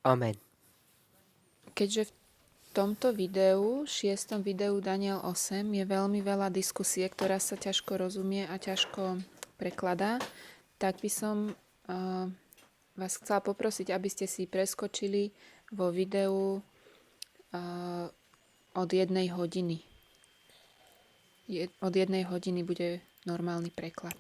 Amen. Keďže v tomto videu, 6. videu Daniel 8, je veľmi veľa diskusie, ktorá sa ťažko rozumie a ťažko prekladá, tak by som vás chcela poprosiť, aby ste si preskočili vo videu od 1 hodiny. Od 1 hodiny bude normálny preklad.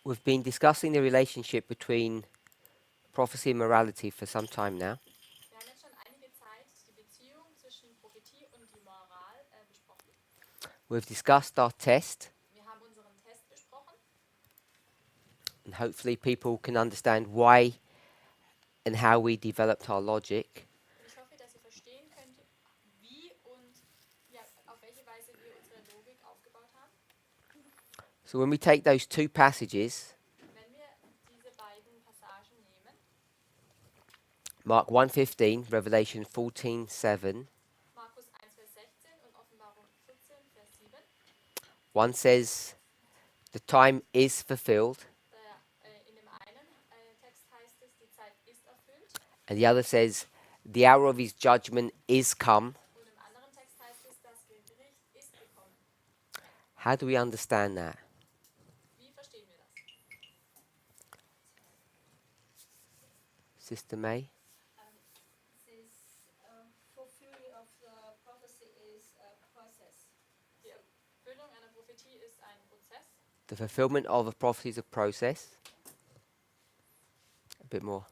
We've been discussing the relationship between prophecy and morality for some time now. Wir haben jetzt schon einige Zeit die Beziehung zwischen Prophetie und die Moral besprochen. We've discussed our test, Wir haben unseren Test besprochen and hopefully people can understand why and how we developed our logic. und ich hoffe, dass ihr verstehen könnt, wie und auf welche Weise wir unsere Logik aufgebaut haben. So when we take those two passages, Wenn wir diese beiden Passagen nehmen, Mark 1:15, Revelation 14:7, Markus 1, Vers 16 und Offenbarung 14, Vers 7, one says the time is fulfilled, in dem einen Text heißt es, die Zeit ist erfüllt, and the other says the hour of his judgment is come. und im anderen Text heißt es, das Gericht ist gekommen. How do we understand that? Wie verstehen wir das? Sister May? This fulfilling of the prophecy is a process. Die Erfüllung einer Prophetie ist ein Prozess. The fulfillment of a prophecy is a process. A bit more.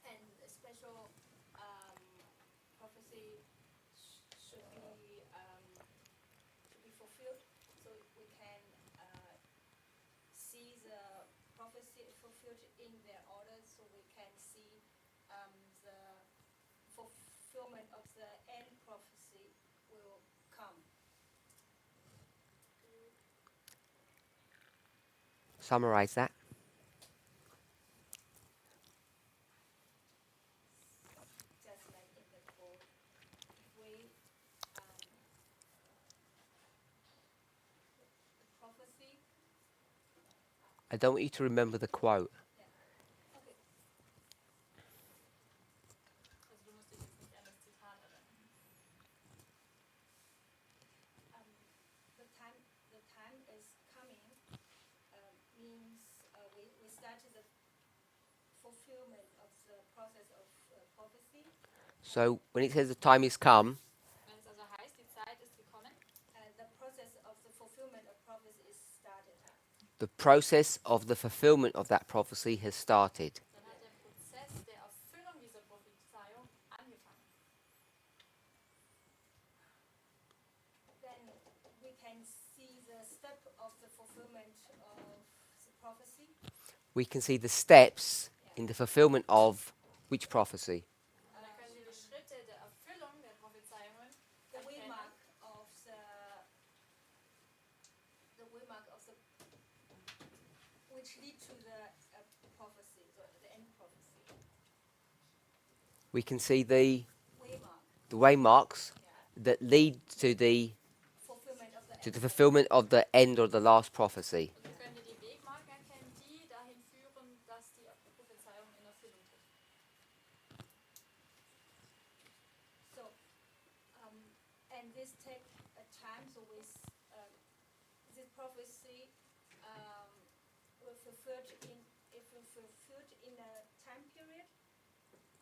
And a special prophecy should be fulfilled, so we can see the prophecy fulfilled in their order, so we can see the fulfillment of the end prophecy will come. Summarize that. Just like in the book, we the prophecy. I don't want you to remember the quote. Okay. Also du musst dich jetzt nicht an das Zitat erinnern. The time is coming means we started the fulfillment of the process of prophecy. So when it says the time is come, Wenn es also heißt, die Zeit ist gekommen, The process of the fulfillment of prophecy is started. the process of the fulfillment of that prophecy has started. dann hat der Prozess der Erfüllung dieser Prophezeiung angefangen. Then we can see the step of the fulfillment of the prophecy. We can see the steps in the fulfillment of which prophecy? Und dann können wir die Schritte der Erfüllung der Prophezeiungen The erkennen. waymark of the which lead to the prophecy, the end prophecy. We can see the Waymark, waymarks that lead to the fulfillment of the to end the fulfillment of the end or the last prophecy. Und wir können die Wegmarken erkennen, die dahin führen, dass die Prophezeiung in Erfüllung tritt. So, and this take a time. So with this prophecy will fulfilled in a time period,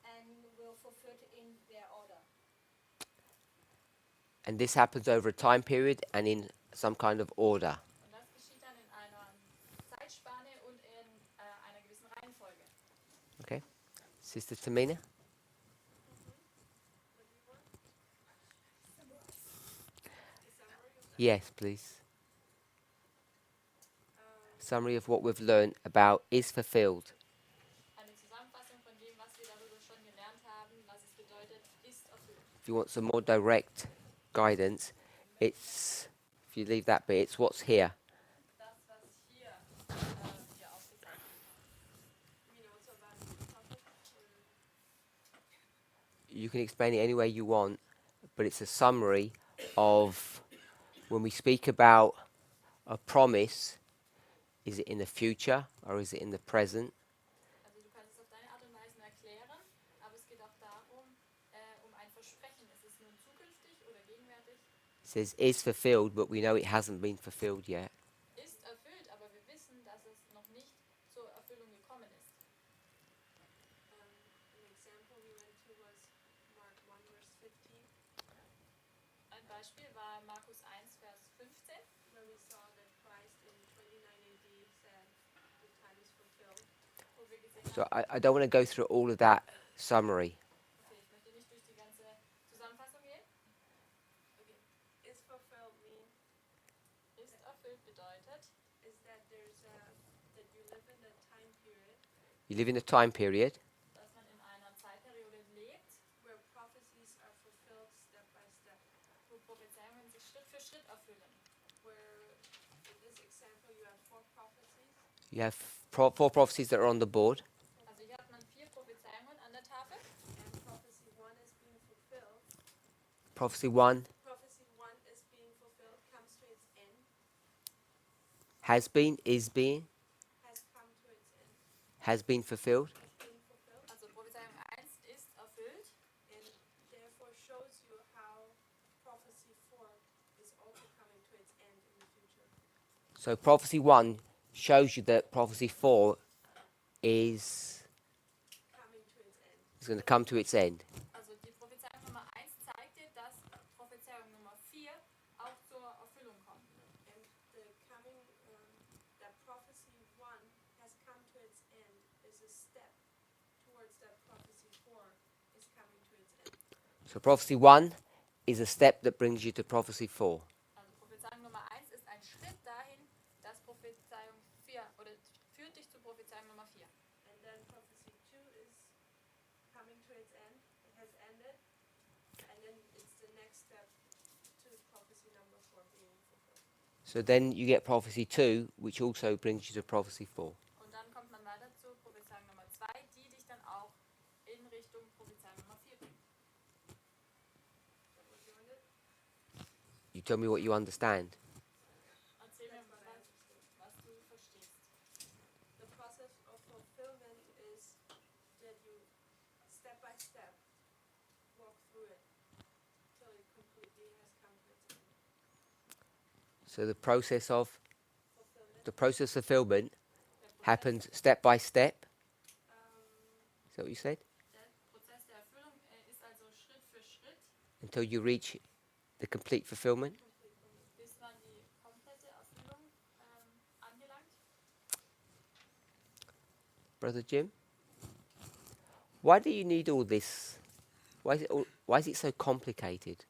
and will fulfilled in their order. And this happens over a time period and in some kind of order. Und das geschieht dann in einer Zeitspanne und in einer gewissen Reihenfolge. Okay? Sister Tamina? Yes, please. Summary of what we've learned about is fulfilled. Eine Zusammenfassung von dem, was wir darüber schon gelernt haben, was es bedeutet, ist erfüllt. If you want some more direct guidance, it's, if you leave that bit, it's what's here. Das, was hier aufgezeichnet You can explain it any way you want, but it's a summary of when we speak about a promise, is it in the future or is it in the present? Also du kannst es auf deine Art und Weise erklären, aber es geht auch darum, um ein Versprechen. Ist es nun zukünftig oder gegenwärtig? It says is fulfilled, but we know it hasn't been fulfilled yet. Ist erfüllt, aber wir wissen, dass es noch nicht zur Erfüllung gekommen ist. An example we went to was Mark 1 verse 15, Ein Beispiel war Markus 1, Vers 15, where we saw that Christ in 29 AD said, the time is fulfilled. wo wir gesehen So haben, I don't want to go through all of that summary. okay, ich möchte nicht durch die ganze Zusammenfassung gehen. Okay. Is fulfilled mean Ist erfüllt bedeutet, is that that you live in a time period You live in a time period dass man in einer Zeitperiode lebt, where prophecies are fulfilled step by step. wo Prophezeiungen sich Schritt für Schritt erfüllen. Where in this example you have 4 prophecies, you have 4 prophecies that are on the board. Also hier hat man 4 Prophezeiungen an der Tafel. and prophecy 1 is being fulfilled. Prophecy 1 Prophecy 1 is being fulfilled, comes to its end, has been, is being, has come to its end, has been fulfilled. being fulfilled, Also Prophezeiung 1 ist erfüllt and therefore shows you how prophecy 4 is also coming to its end in the future. So prophecy 1 shows you that prophecy 4 is Coming to its end. going to come to its end. Also die Prophezeiung Nummer 1 zeigt dir, dass Prophezeiung Nummer 4 auch zur Erfüllung kommt. And the coming, that prophecy 1 has come to its end is a step towards that prophecy 4 is coming to its end. So prophecy 1 is a step that brings you to prophecy 4. Also Prophezeiung Nummer 1 ist ein Schritt dahin, dass Prophezeiung 4 oder führt dich zu Prophezeiung Nummer 4. And then prophecy 2 is coming to its end, it has ended, and then it's the next step to prophecy number 4 being fulfilled. So then you get prophecy 2, which also brings you to prophecy 4. Und dann kommt man weiter zu Prophezeiung Nummer 2, die dich dann auch in Richtung Prophezeiung Nummer 4 bringt. Is that what you wanted? You tell me what you understand. Erzähl mir, That's what I understood. was du verstehst. The process of fulfillment is that you step by step walk through it till it completely has come to its end. So the process of fulfillment Der happens step by step. Um, Is that what you said? Der Prozess der Erfüllung ist also Schritt für Schritt, Until you reach the complete fulfillment. bis man die komplette Erfüllung angelangt. Brother Jim? Why do you need all this? Why is it so complicated?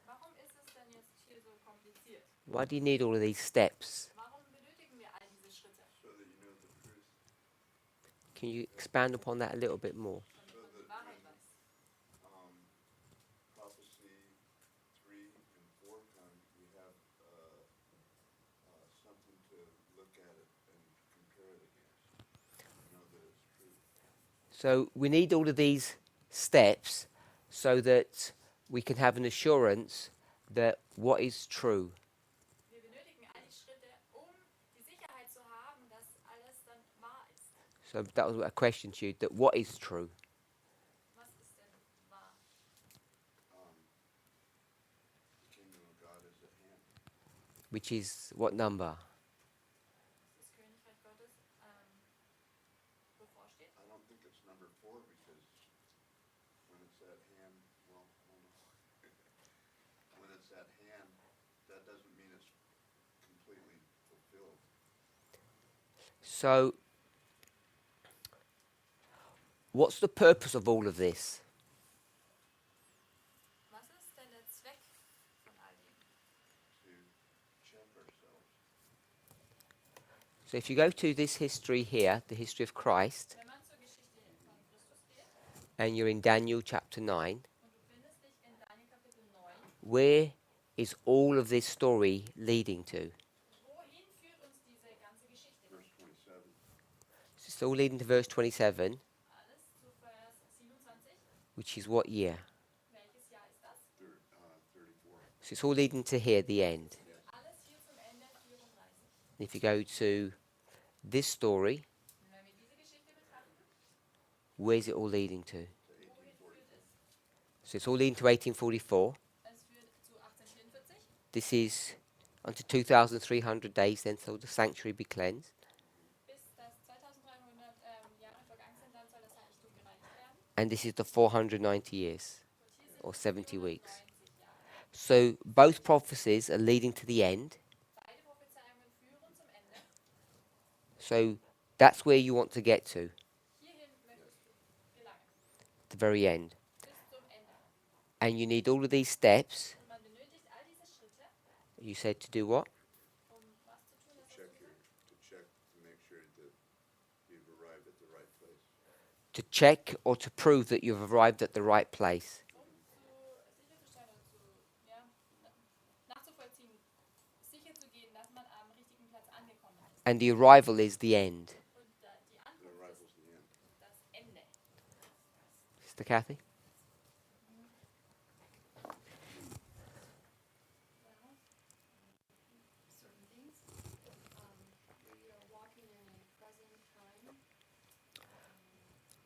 Warum ist es denn jetzt hier so kompliziert? Why do you need all of these steps? Warum benötigen wir all diese Schritte? So that you know the truth. Can you expand upon that a little bit more? Damit man die Wahrheit weiß. Prophecy 3 and 4 come, we have something to look at it and compare it against. Know that it's true. So we need all of these steps so that we can have an assurance that what is true. Wir benötigen all die Schritte, die Sicherheit zu haben, dass alles dann wahr ist. So that was a question to you, that what is true? Was ist denn wahr? The kingdom of God is at hand. Which is what number? Das Königreich Gottes bevorsteht. I don't think it's number 4 because when it's at hand, well, I don't know. When it's at hand, that doesn't mean it's completely fulfilled. So what's the purpose of all of this? Was ist denn der Zweck von all dem? To check ourselves. So if you go to this history here, the history of Christ, Wenn man zur Geschichte von Christus geht and you're in Daniel chapter 9, und du findest dich in Daniel Kapitel 9, where is all of this story leading to? wohin führt uns diese ganze Geschichte? Verse 27. It's all leading to verse 27, Alles zu Vers 27, which is what year? So it's all leading to here, the end. Alles hier zum Ende 34. If you go to this story, Und wenn wir diese Geschichte betrachten, where's it all leading to? wohin führt es? So it's all leading to 1844. Es führt zu 1844. This is unto 2,300 days then shall the sanctuary be cleansed. Bis das 2300 Jahre vergangen sind, dann soll das Heiligtum gereinigt werden. And this is the 490 years, Und hier sind or 70 weeks. 490 Jahre. So both prophecies are leading to the end. Beide Prophezeiungen führen zum Ende. So that's where you want to get to, Hierhin möchtest du gelangen. the very end. Bis zum Ende. And you need all of these steps. Und man benötigt all diese Schritte, You said to do what? um was zu tun, das Check dazu to check to make sure that you've arrived at the right place. To check or to prove that you've arrived at the right place. um sicherzustellen und nachzuvollziehen, sicher zu gehen, dass man am richtigen Platz angekommen ist. And the arrival is the end. Und die The Ankunft arrival's ist the end. das Ende. Sister Kathy? certain things. We are walking in a present time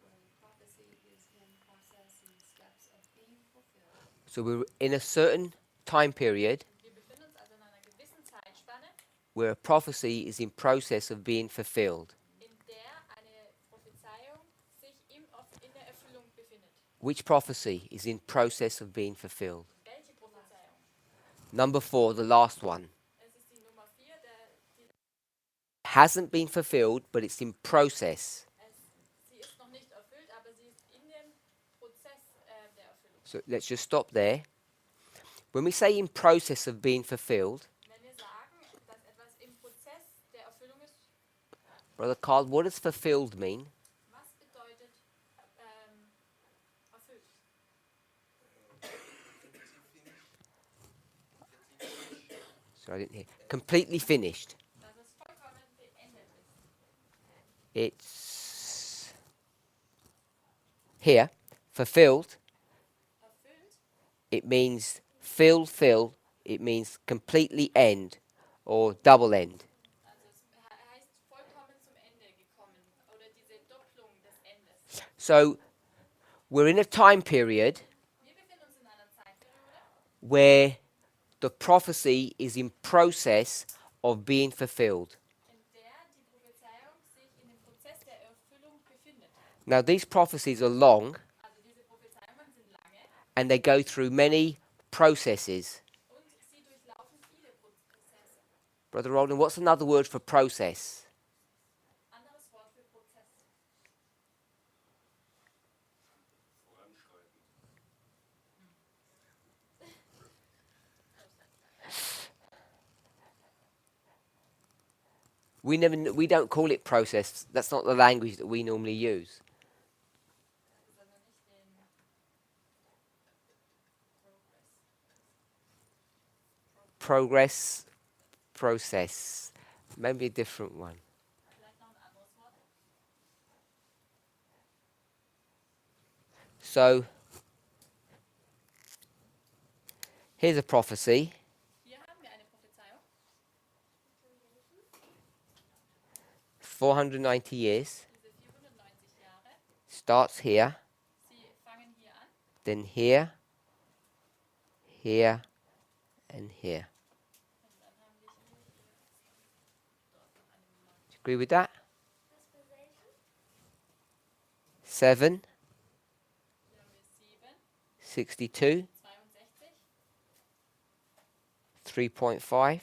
where prophecy is in process and steps of being fulfilled. So we're in a certain time period Wir befinden uns also in einer gewissen Zeitspanne, where a prophecy is in process of being fulfilled. in der eine Prophezeiung sich in der Erfüllung befindet. Which prophecy is in process of being fulfilled? Welche Prophezeiung? Number 4, the last one. Es ist die Nummer 4, die Hasn't been fulfilled, but it's in process. sie ist noch nicht erfüllt, aber sie ist in dem Prozess der Erfüllung. So let's just stop there. When we say in process of being fulfilled, Wenn wir sagen, dass etwas im Prozess der Erfüllung ist, Brother Carl, what does fulfilled mean? was bedeutet erfüllt? Sorry, I didn't hear. Completely finished. Dass es vollkommen beendet ist. It's here, fulfilled. Erfüllt It means fill. It means completely end or double end. also es heißt vollkommen zum Ende gekommen oder diese Doppelung des Endes. So we're in a time period Wir befinden uns in einer Zeitperiode, where the prophecy is in process of being fulfilled. in der die Prophezeiung sich in dem Prozess der Erfüllung befindet. Now these prophecies are long Also diese Prophezeiungen sind lange and they go through many processes. und sie durchlaufen viele Prozesse. Brother Roland, what's another word for process? Anderes Wort für Prozess. We don't call it process. That's not the language that we normally use. Sondern nicht den Progress. Process. Maybe a different one. Vielleicht noch ein anderes Wort. So here's a prophecy. Hier haben wir eine Prophezeiung. 490 years. Diese 490 Jahre. Starts here, Sie fangen hier an then here, here, and here. und dann haben wir hier dort noch eine Nummer. Do you agree with that? Dispensation? 7, Hier haben wir 7, 62, 62, 3.5, 3,5,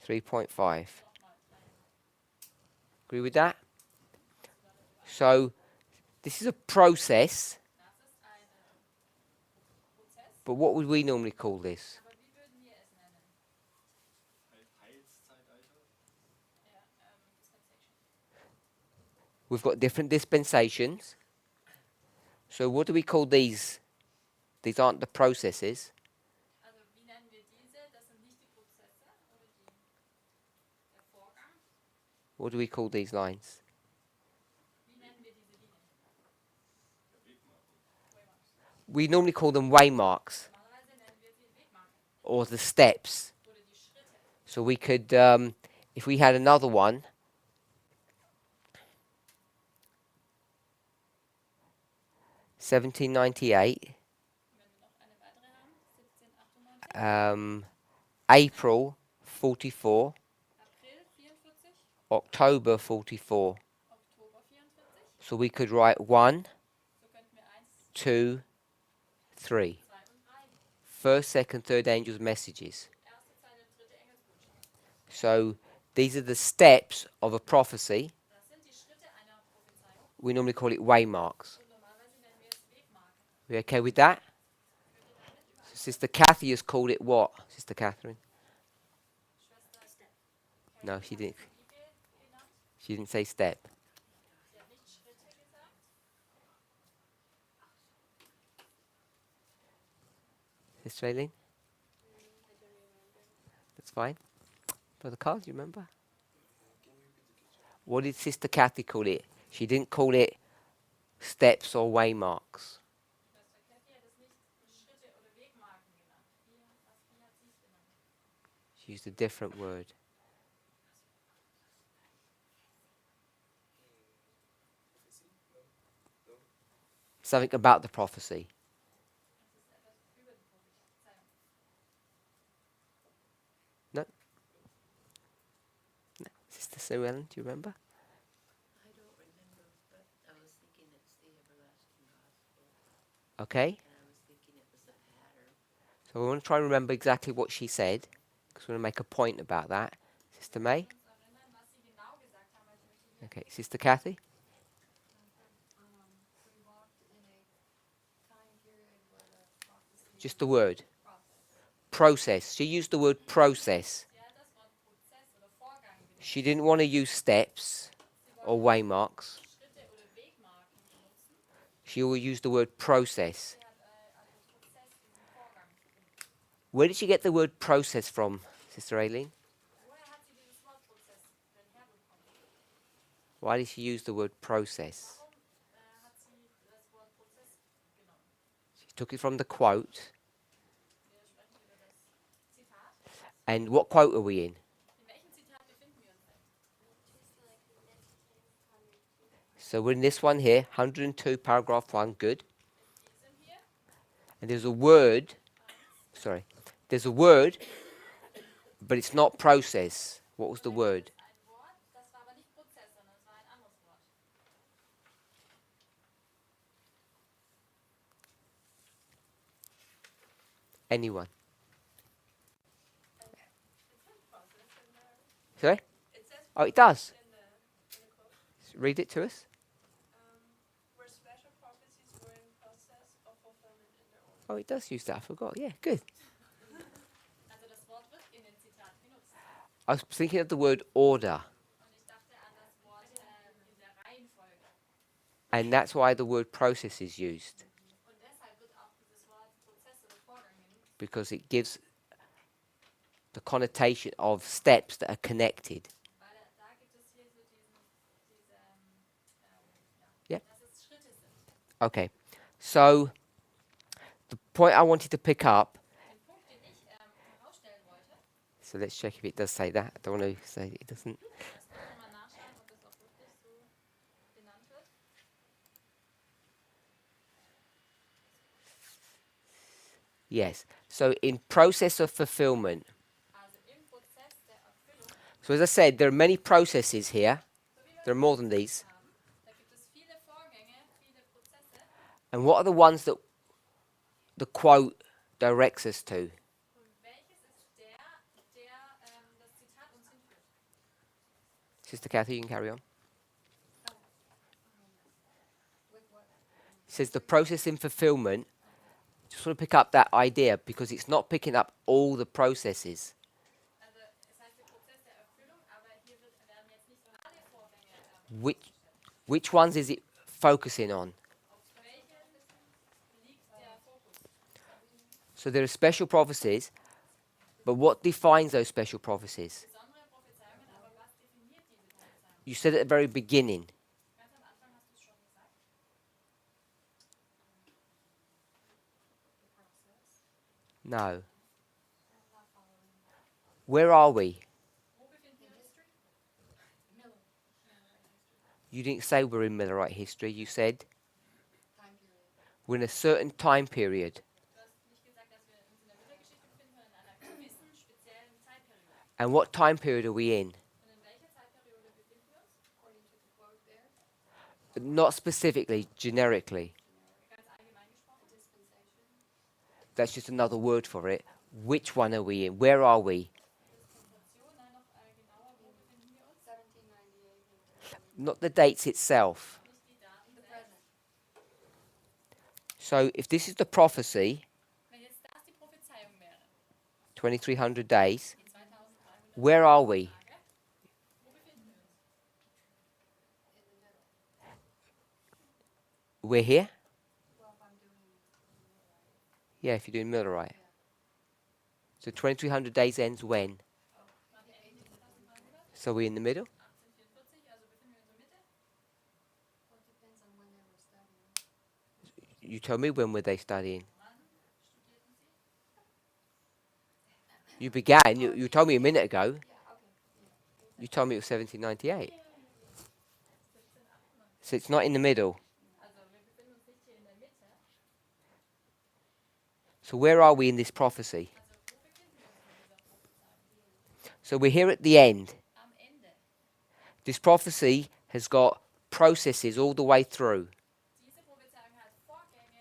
3.5. nochmal 3. Agree with that? So this is a process, Das ist ein Prozess. but what would we normally call this? Aber wie würden wir es nennen? Ja, Dispensation. We've got different dispensations. So what do we call these? These aren't the processes. Also wie nennen wir diese? Das sind nicht die Prozesse oder der Vorgang. What do we call these lines? Wie nennen wir diese Linien? Waymarks. We normally call them waymarks. Normalerweise nennen wir sie or the steps. So we could, if we had another one, 1798, April 44, October 44. So we could write 1, 2, 3. First, second, third angels' messages. So these are the steps of a prophecy. We normally call it waymarks. We okay with that? So Sister Kathy has called it what, Sister Catherine? No, she didn't. She didn't say step. Sister Aileen? That's fine. Brother Carl, do you remember? What did Sister Kathy call it? She didn't call it steps or waymarks. She used a different word. Something about the prophecy. No? No. Sister Sue Ellen, do you remember? I don't remember, but I was thinking it's the everlasting gospel. Okay. And I was thinking it was a pattern. So we want to try and remember exactly what she said, because we want to make a point about that. Sister May? Okay. Sister Kathy? Just the word. Process. She used the word process. She didn't want to use steps or waymarks. She always used the word process. Where did she get the word process from, Sister Aileen? Why did she use the word process? She took it from the quote. And what quote are we in? So we're in this one here, 102, paragraph 1, good. And there's a word, there's a word, but it's not process. What was the word? Anyone? Sorry? Oh, it does. Read it to us. Where special prophecies were in process of fulfillment in their own. Oh, it does use that. I forgot. Yeah, good. Also das Wort wird in den Zitat benutzt. I was thinking of the word order, Und ich dachte an das Wort in der Reihenfolge. and that's why the word process is used, Und deshalb wird auch dieses Wort Prozess oder Vorgang genutzt. because it gives the connotation of steps that are connected. Weil da gibt es hier so diese Ja. dass es Schritte sind. Okay, so the point I wanted to pick up, Den Punkt, den ich herausstellen wollte, so let's check if it does say that. I don't want to say it doesn't. lasst uns nochmal nachschauen, ob das auch wirklich so genannt wird. Yes, so in process of fulfillment. Also im Prozess der Erfüllung, So as I said, there are many processes here. so wie wir There are more than these. haben, da gibt es viele Vorgänge, viele Prozesse. And what are the ones that the quote directs us to? Und welches ist der das Zitat uns hinführt? Sister Kathy, you can carry on. It says the process in fulfillment. Just want to pick up that idea because it's not picking up all the processes. Also es heißt der Prozess der Erfüllung, aber hier werden jetzt nicht alle Vorgänge Which ones is it focusing on? auf welchen liegt der Fokus. So there are special prophecies, but what defines those special prophecies? Besondere Prophezeiungen, aber was definiert diese Prophezeiung? You said at the very beginning. Ganz am Anfang hast du es schon gesagt. No. Where are we? Wo befinden wir uns? Middle. You didn't say we're in Millerite history. You said Time period. we're in a certain time period. Du hast nicht gesagt, dass wir uns in der Mittelgeschichte befinden, sondern in einer gewissen speziellen Zeitperiode. And what time period are we in? Und in welcher Zeitperiode befinden wir uns? According to the quote there, Not specifically, generically. Ganz allgemein gesprochen. dispensation. That's just another word for it. Which one are we in? Where are we? Dispensation, nein, noch genauer, wo befinden wir uns? 1798. Not the dates itself. Nicht die Daten The selbst. present. So if this is the prophecy, Wenn jetzt das die Prophezeiung wäre, 2300 days, die 2300 where are we? Tage, wo befinden wir uns? In the middle. We're here? Well, if I'm doing Yeah, if you're doing Millerite. So 2300 days ends when? Wann endet 2300? So we're in the middle? 1844, also befinden wir uns in der Mitte. well, it depends on when they were studying. You tell me, when were they studying? Wann studierten Sie? You began, you told me a minute ago. Yeah, okay. You told me it was 1798. 1798. So it's not in the middle. Also wir befinden uns nicht hier in der Mitte. So where are we in this prophecy? Also wo befinden wir uns in dieser Prophezeiung? So we're here at the end. Am Ende. This prophecy has got processes all the way through, Diese Prophezeiung hat Vorgänge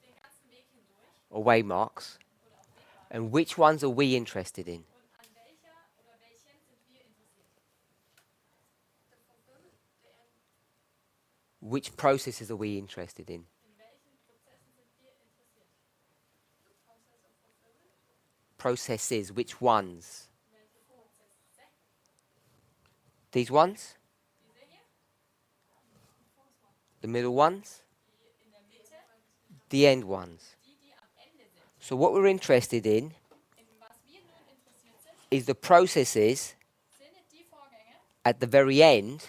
den ganzen Weg hindurch or waymarks. oder auch Wegmarken. And which ones are we interested in? Und an welcher oder welchen sind wir interessiert? The fulfillment, the end. Which processes are we interested in? In welchen Prozessen sind wir interessiert? The process of fulfillment. Processes, which ones? Welche Prozesse? These ones? Diese hier? The middle ones? Die in der Mitte? The end ones? Die, die am Ende sind. So what we're interested in In was wir nun interessiert sind, is the processes sind die Vorgänge at the very end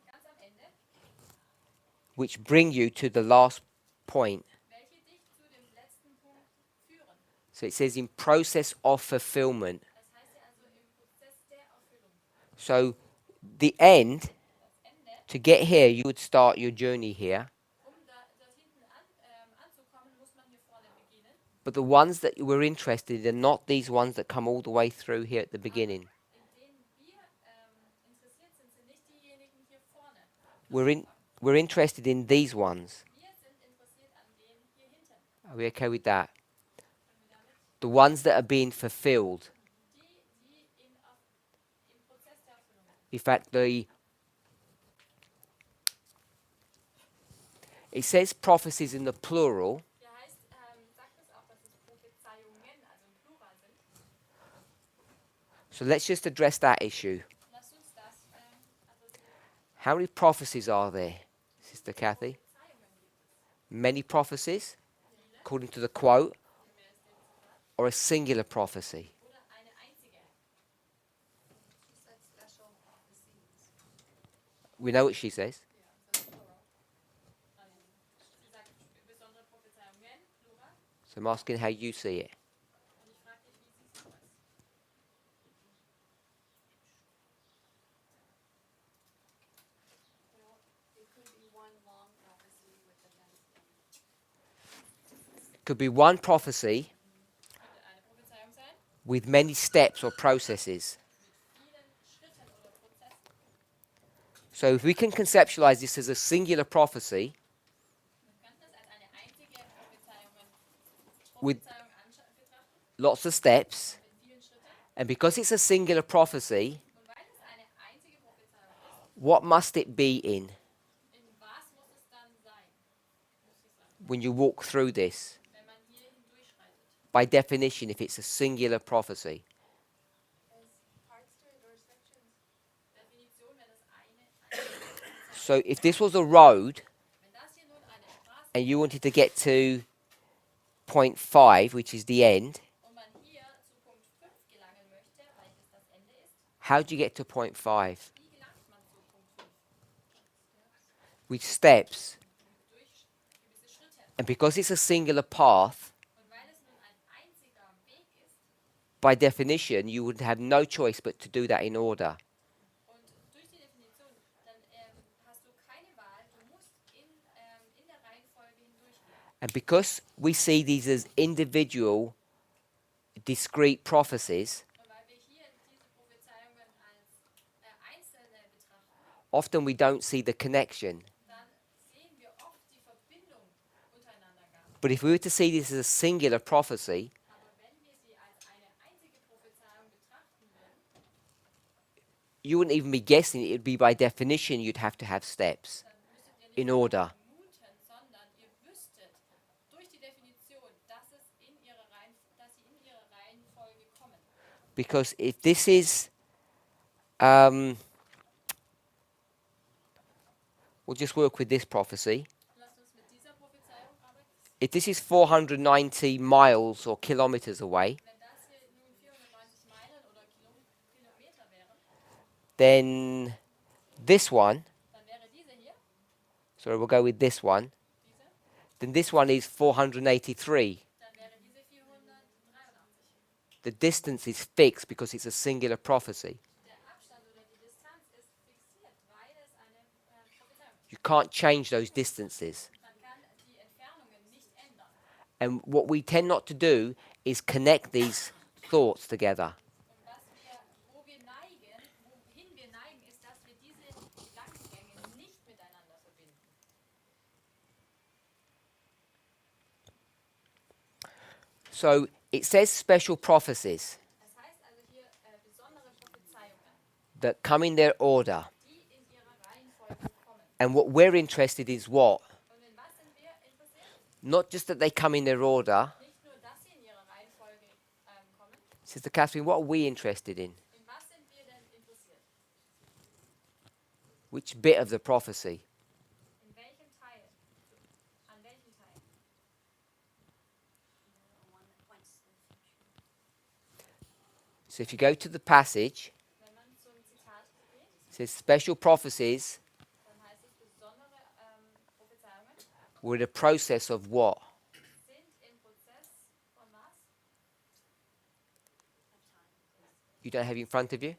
ganz am Ende, which bring you to the last point. welche dich zu dem letzten Punkt führen. So it says in process of fulfillment. Das heißt ja also im Prozess der Erfüllung. So the end, Das Ende, to get here, you would start your journey here. dort hinten anzukommen, muss man hier vorne beginnen. But the ones that we're interested in are not these ones that come all the way through here at the beginning. In denen wir interessiert sind, sind nicht diejenigen hier vorne. We're interested in these ones. Wir sind interessiert an denen hier hinten. Are we okay with that? Können wir damit? The ones that are being fulfilled. Die im Prozess der Erfüllung sind. In fact, it says prophecies in the plural, Hier heißt, sagt es auch, dass es Prophezeiungen, also im Plural sind. so let's just address that issue. Lass uns das adressieren. How many prophecies are there, Sister Kathy? Prophezeiungen gibt es. Many prophecies, according to the quote, or a singular prophecy? Oder eine einzige. She said special prophecies. We know what she says. Yeah, so plural. Sie sagt besondere Prophezeiungen, Plural. So I'm asking how you see it. Und ich frage dich, wie siehst du das? Well, it could be one long prophecy with the dense end. It could be one prophecy Könnte eine Prophezeiung sein, with many steps or processes. mit vielen Schritten oder Prozessen. So if we can conceptualize this as a singular prophecy Man kann das als eine einzige With- Prophezeiung betrachten, lots of steps, mit vielen Schritten. and because it's a singular prophecy, Und weil es eine einzige Prophezeiung ist, what must it be in in was muss es dann sein? Muss ich sagen, when you walk through this? wenn man hier hindurchschreitet. By definition, if it's a singular prophecy. There's parts to it or sections. Definition, wenn das eine So if this was a road wenn das hier nun eine Straße and you wanted to get to point 5, which is the end, und man hier zu Punkt 5 gelangen möchte, welches das Ende ist, how do you get to point 5? wie gelangt man zu Punkt 5? With steps. Durch gewisse Schritte. And because it's a singular path, Und weil es nun ein einziger Weg ist, by definition, you would have no choice but to do that in order. Und durch die Definition, dann hast du keine Wahl, du musst in der Reihenfolge hindurchgehen. And because we see these as individual, discrete prophecies, Und weil wir hier diese Prophezeiungen als einzelne betrachten, often we don't see the connection. dann sehen wir oft die Verbindung untereinander gar nicht. But if we were to see this as a singular prophecy, Aber wenn wir sie als eine einzige Prophezeiung betrachten würden, you wouldn't even be guessing. It would be by definition you'd have to have steps dann müsstet ihr nicht in order. vermuten, sondern ihr wüsstet durch die Definition, dass sie in ihre Reihenfolge kommen. Because if this is, we'll just work with this prophecy. Lasst uns mit dieser Prophezeiung arbeiten. If this is 490 miles or kilometers away, Wenn das hier nun 490 Meilen oder Kilometer wären, then this one, dann wäre diese hier, sorry, we'll go with this one, diese, then this one is 483. dann wäre diese 483. The distance is fixed because it's a singular prophecy. Der Abstand oder die Distanz ist fixiert, weil es eine Prophezeiung ist. You can't change those distances. Man kann die Entfernungen nicht ändern. And what we tend not to do is connect these thoughts together. Und wohin wir neigen, ist, dass wir diese Gedankengänge nicht miteinander verbinden. So it says special prophecies Das heißt also hier besondere Prophezeiungen, that come in their order. die in ihrer Reihenfolge kommen. And what we're interested in is what? Und in was sind wir interessiert? Not just that they come in their order. Nicht nur, dass sie in ihrer Reihenfolge kommen. Sister Catherine, what are we interested in? In was sind wir denn interessiert? Which bit of the prophecy? In welchem Teil? An welchem Teil? So if you go to the passage, Wenn man zum Zitat geht, it says special prophecies dann heißt es, besondere Prophezeiungen were the process of what? sind im Prozess von was? You don't have it in front of you?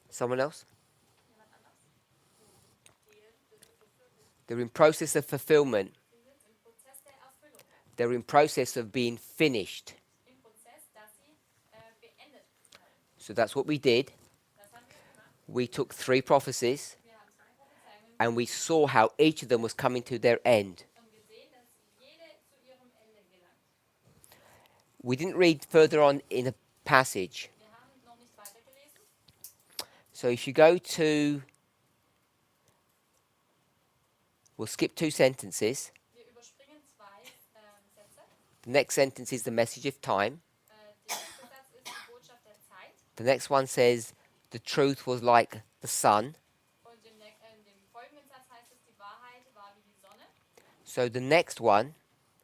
Someone else? They're in process of fulfillment. Sie sind im Prozess der Erfüllung. They're in process of being finished. Im Prozess, dass sie beendet werden. So that's what we did. Das haben wir gemacht. We took 3 prophecies Wir haben 3 Prophezeiungen and we saw how each of them was coming to their end. und gesehen, dass jede zu ihrem Ende gelangt. We didn't read further on in the passage. Wir haben noch nicht weitergelesen. So if you go to, we'll skip 2 sentences. Wir überspringen 2 Sätze. The next sentence is the message of time. Der nächste Satz ist die Botschaft der Zeit. The next one says the truth was like the sun. Und im folgenden Satz heißt es, die Wahrheit war wie die Sonne. So the next one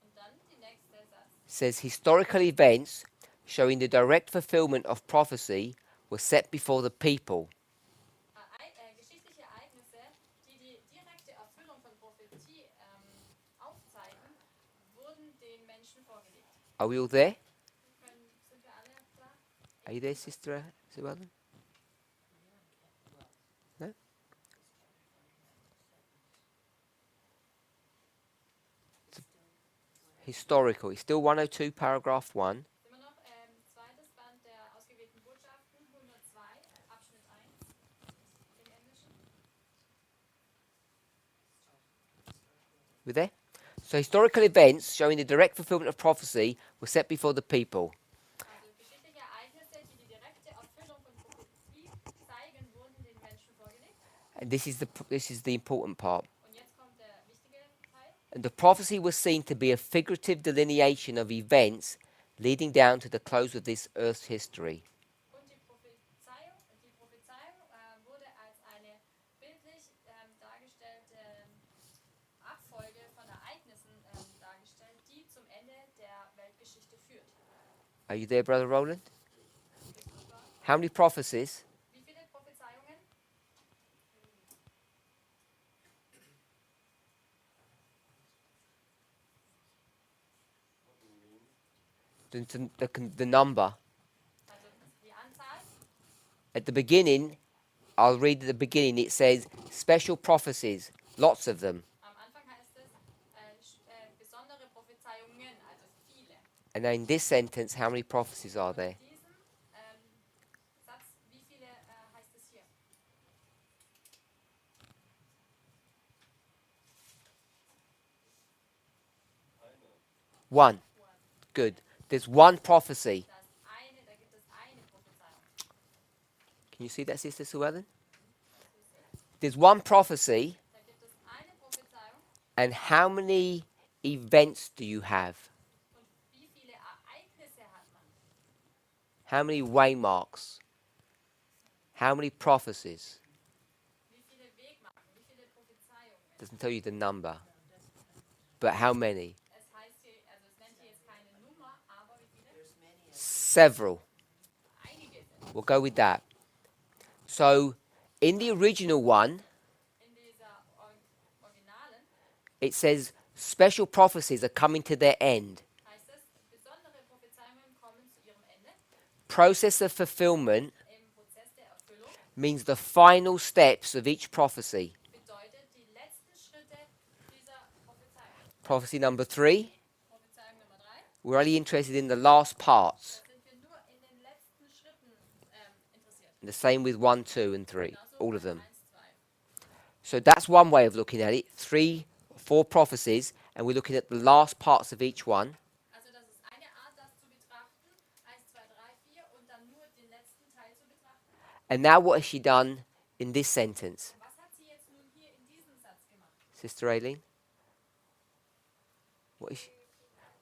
Und dann der nächste Satz. says historical events showing the direct fulfillment of prophecy were set before the people. Geschichtliche Ereignisse, die die direkte Erfüllung von Prophetie aufzeigen, wurden den Menschen vorgelegt. Are we all there? Sind wir alle da? Are you there, Sister Suellen? No? It's historical. It's still 102, paragraph 1. Sind wir noch zweites Band der ausgewählten Botschaften, 102, Abschnitt 1 im Englischen. We there? So historical events showing the direct fulfillment of prophecy were set before the people. Also geschichtliche Ereignisse, die die direkte Erfüllung von Prophetie zeigen, wurden den Menschen vorgelegt. And this is the important part. Und jetzt kommt der wichtige Teil. And the prophecy was seen to be a figurative delineation of events leading down to the close of this earth's history. Und die Prophezeiung wurde als eine bildlich dargestellte Abfolge von Ereignissen dargestellt, die zum Ende der Weltgeschichte führt. Are you there, Brother Roland? How many prophecies? Wie viele Prophezeiungen? The number. Also die Anzahl. At the beginning, I'll read at the beginning, it says special prophecies, lots of them. Am Anfang heißt es besondere Prophezeiungen, also viele. And then in this sentence, how many prophecies are there? In diesem Satz, wie viele heißt es hier? One. Good. There's one prophecy. Da gibt es eine Prophezeiung. Can you see that, Sister Sue Ellen? There's one prophecy, Da gibt es eine Prophezeiung and how many events do you have? und wie viele Ereignisse hat man? How many waymarks? How many prophecies? Wie viele Wegmarken? Wie viele Prophezeiungen? Doesn't tell you the number. But how many? Es heißt hier, also es nennt hier jetzt keine Nummer, aber wie viele? Several. Einige sind. We'll go with that. So, in the original one, In dieser Originalen it says special prophecies are coming to their end. heißt es, besondere Prophezeiungen kommen zu ihrem Ende. Process of fulfillment Im Prozess der Erfüllung means the final steps of each prophecy. bedeutet die letzten Schritte dieser Prophezeiung. Prophecy number 3, Prophezeiung Nummer 3, we're only interested in the last parts. da sind wir nur in den letzten Schritten interessiert. And the same with 1, 2, and 3, Genauso all of bei them. 1, 2. So that's one way of looking at it. 3, 4 prophecies, and we're looking at the last parts of each one. Also das ist eine Art, das zu betrachten. 1, 2, 3, 4 und dann nur den letzten Teil zu betrachten. And now what has she done in this sentence? Was hat sie jetzt nun hier in diesem Satz gemacht? Sister Aileen?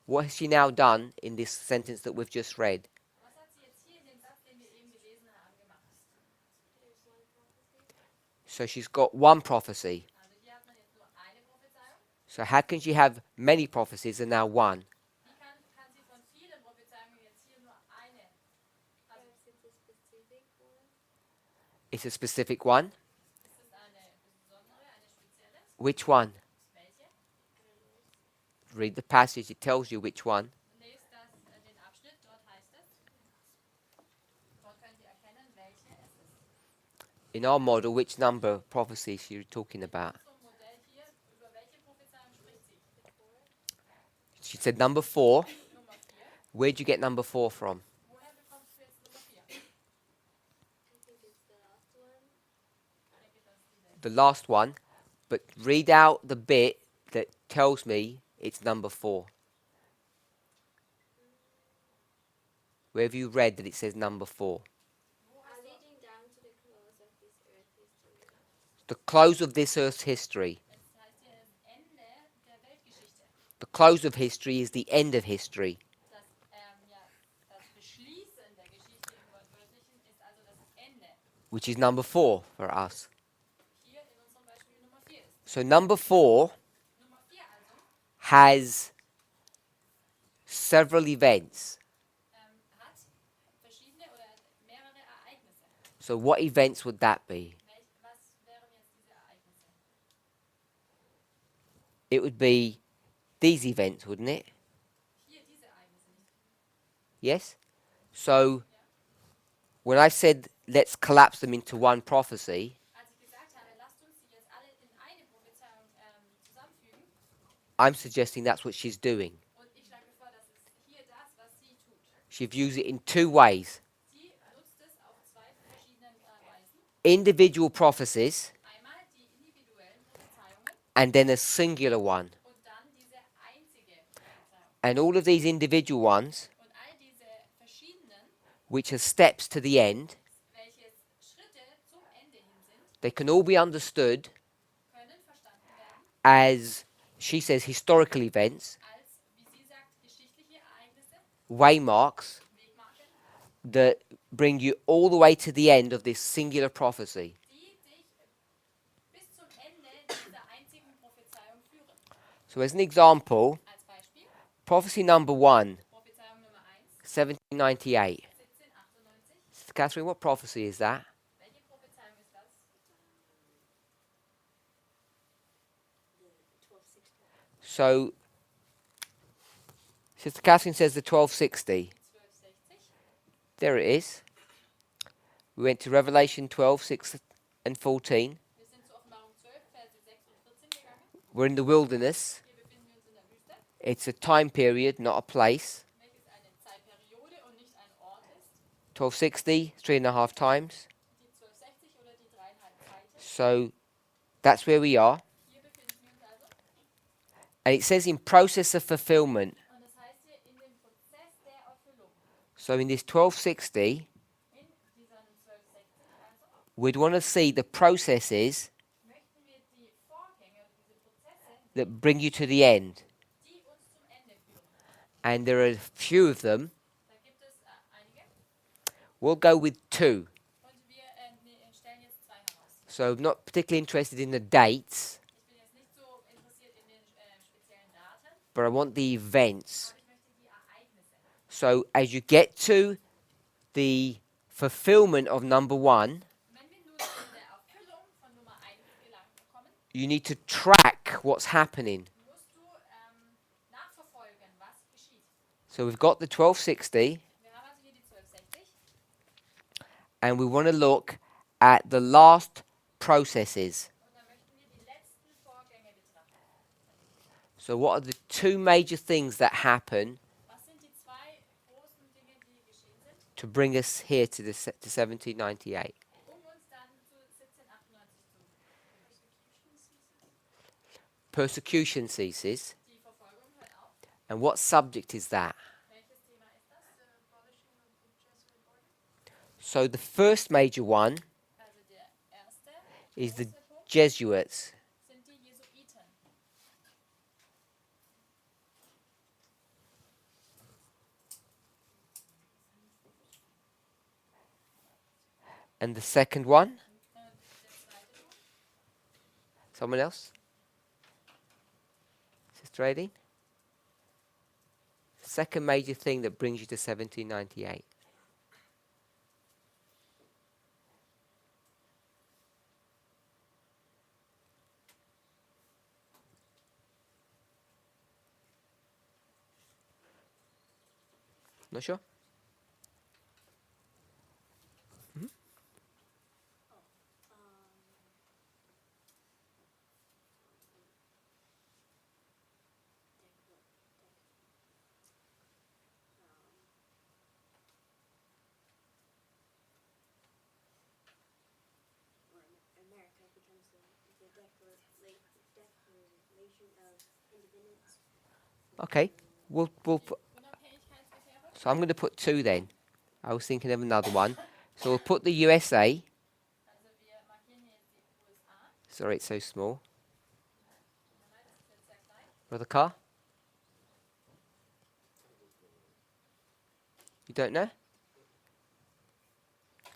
What has she now done in this sentence that we've just read? Was hat sie jetzt hier in dem Satz, den wir eben gelesen haben, gemacht? So she's got one prophecy. Also hier hat man jetzt nur eine Prophezeiung. So how can she have many prophecies and now one? Wie kann sie von vielen Prophezeiungen jetzt hier nur eine? Also It's a specific one. ist es eine besondere, eine spezielle? Which one? Welche? Read the passage, it tells you which one. Lest den Abschnitt, dort heißt es. Dort könnt ihr erkennen, welche es ist. In our model, which number of prophecies are you talking about? Zum Modell hier, über welche Prophezeiung spricht sie? She said number 4. Nummer 4. Where'd you get number 4 from? Woher bekommst du jetzt Nummer 4? Ich denke, das ist The last one. But read out the bit that tells me it's number 4. Where have you read that it says number 4? Leading down to the close of this earth history. The close of this earth's history. Es heißt hier das Ende der Weltgeschichte. The close of history is the end of history. Das Beschließen der Geschichte im Wortwörtlichen ist also das Ende. Which is number 4 for us. Hier in unserem Beispiel Nummer 4 ist. So number 4 Nummer 4 also has several events. hat verschiedene oder mehrere Ereignisse. So what events would that be? Was wären jetzt diese Ereignisse? It would be these events, wouldn't it? Hier diese Ereignisse nicht. Yes? So when I said let's collapse them into one prophecy, Als ich gesagt habe, lasst uns sie jetzt alle in eine Prophezeiung zusammenfügen, I'm suggesting that's what she's doing. und ich schlage vor, das ist hier das, was sie tut. She views it in 2 ways. Sie nutzt es auf 2 verschiedenen Weisen. Individual prophecies Einmal die individuellen Prophezeiungen and then a singular one. und dann diese einzige Prophezeiung. And all of these individual ones, Und all diese verschiedenen, which are steps to the end, welche Schritte zum Ende hin sind, they can all be understood können verstanden werden as, she says, historical events, als, wie sie sagt, geschichtliche Ereignisse, waymarks, Wegmarken, that bring you all the way to the end of this singular prophecy. die dich bis zum Ende dieser einzigen Prophezeiung führen. So as an example, Als Beispiel, prophecy number 1, Prophezeiung Nummer 1, 1798. 1798. Sister Catherine, what prophecy is that? Welche Prophezeiung ist das? So Sister Catherine says the 1260. 1260. There it is. We went to Revelation 12, 6 and 14. Wir sind zu Offenbarung 12, Verse 6 und 14 gegangen. We're in the wilderness. Hier befinden wir uns in der Wüste, It's a time period, not a place. welches eine Zeitperiode und nicht ein Ort ist. 1260, 3.5 times. Die 1260 oder die 3,5 Zeiten. So that's where we are. Hier befinden wir uns also. And it says in process of fulfillment. Und das heißt hier in dem Prozess der Erfüllung. So in this 1260, In dieser 1260 also we'd want to see the processes möchten wir die Vorgänge, diese Prozesse, that bring you to the end. die uns zum Ende führen. And there are a few of them. Da gibt es einige. We'll go with 2. Und wir stellen jetzt 2 heraus. So I'm not particularly interested in the dates, Ich bin jetzt nicht so interessiert in den speziellen Daten, but I want the events. aber ich möchte die Ereignisse. So as you get to the fulfillment of number 1, Wenn wir nun in der Erfüllung von Nummer 1 kommen, you need to track what's happening. musst du nachverfolgen, was geschieht. So we've got the 1260, Wir haben also hier die 1260 and we want to look at the last processes. und dann möchten wir die letzten Vorgänge betrachten. So what are the 2 major things that happen Was sind die 2 großen Dinge, die geschehen sind, to bring us here to 1798? uns dann zu 1798 zu Persecution ceases. Die Verfolgung hört auf. And what subject is that? Welches Thema ist das? So the first major one Also der erste is the große Punkt Jesuits. sind die Jesuiten. And the second one? Und der zweite Punkt, Someone else? Sister Adine? Second major thing that brings you to 1798. Not sure? America becomes the Declaration of Independence. Okay. We'll put, Unabhängigkeitserklärung. so I'm going to put 2 then. I was thinking of another one. So we'll put the USA. Also wir markieren hier jetzt die USA. Sorry, it's so small. Das ist jetzt sehr klein. Brother Carr? You don't know?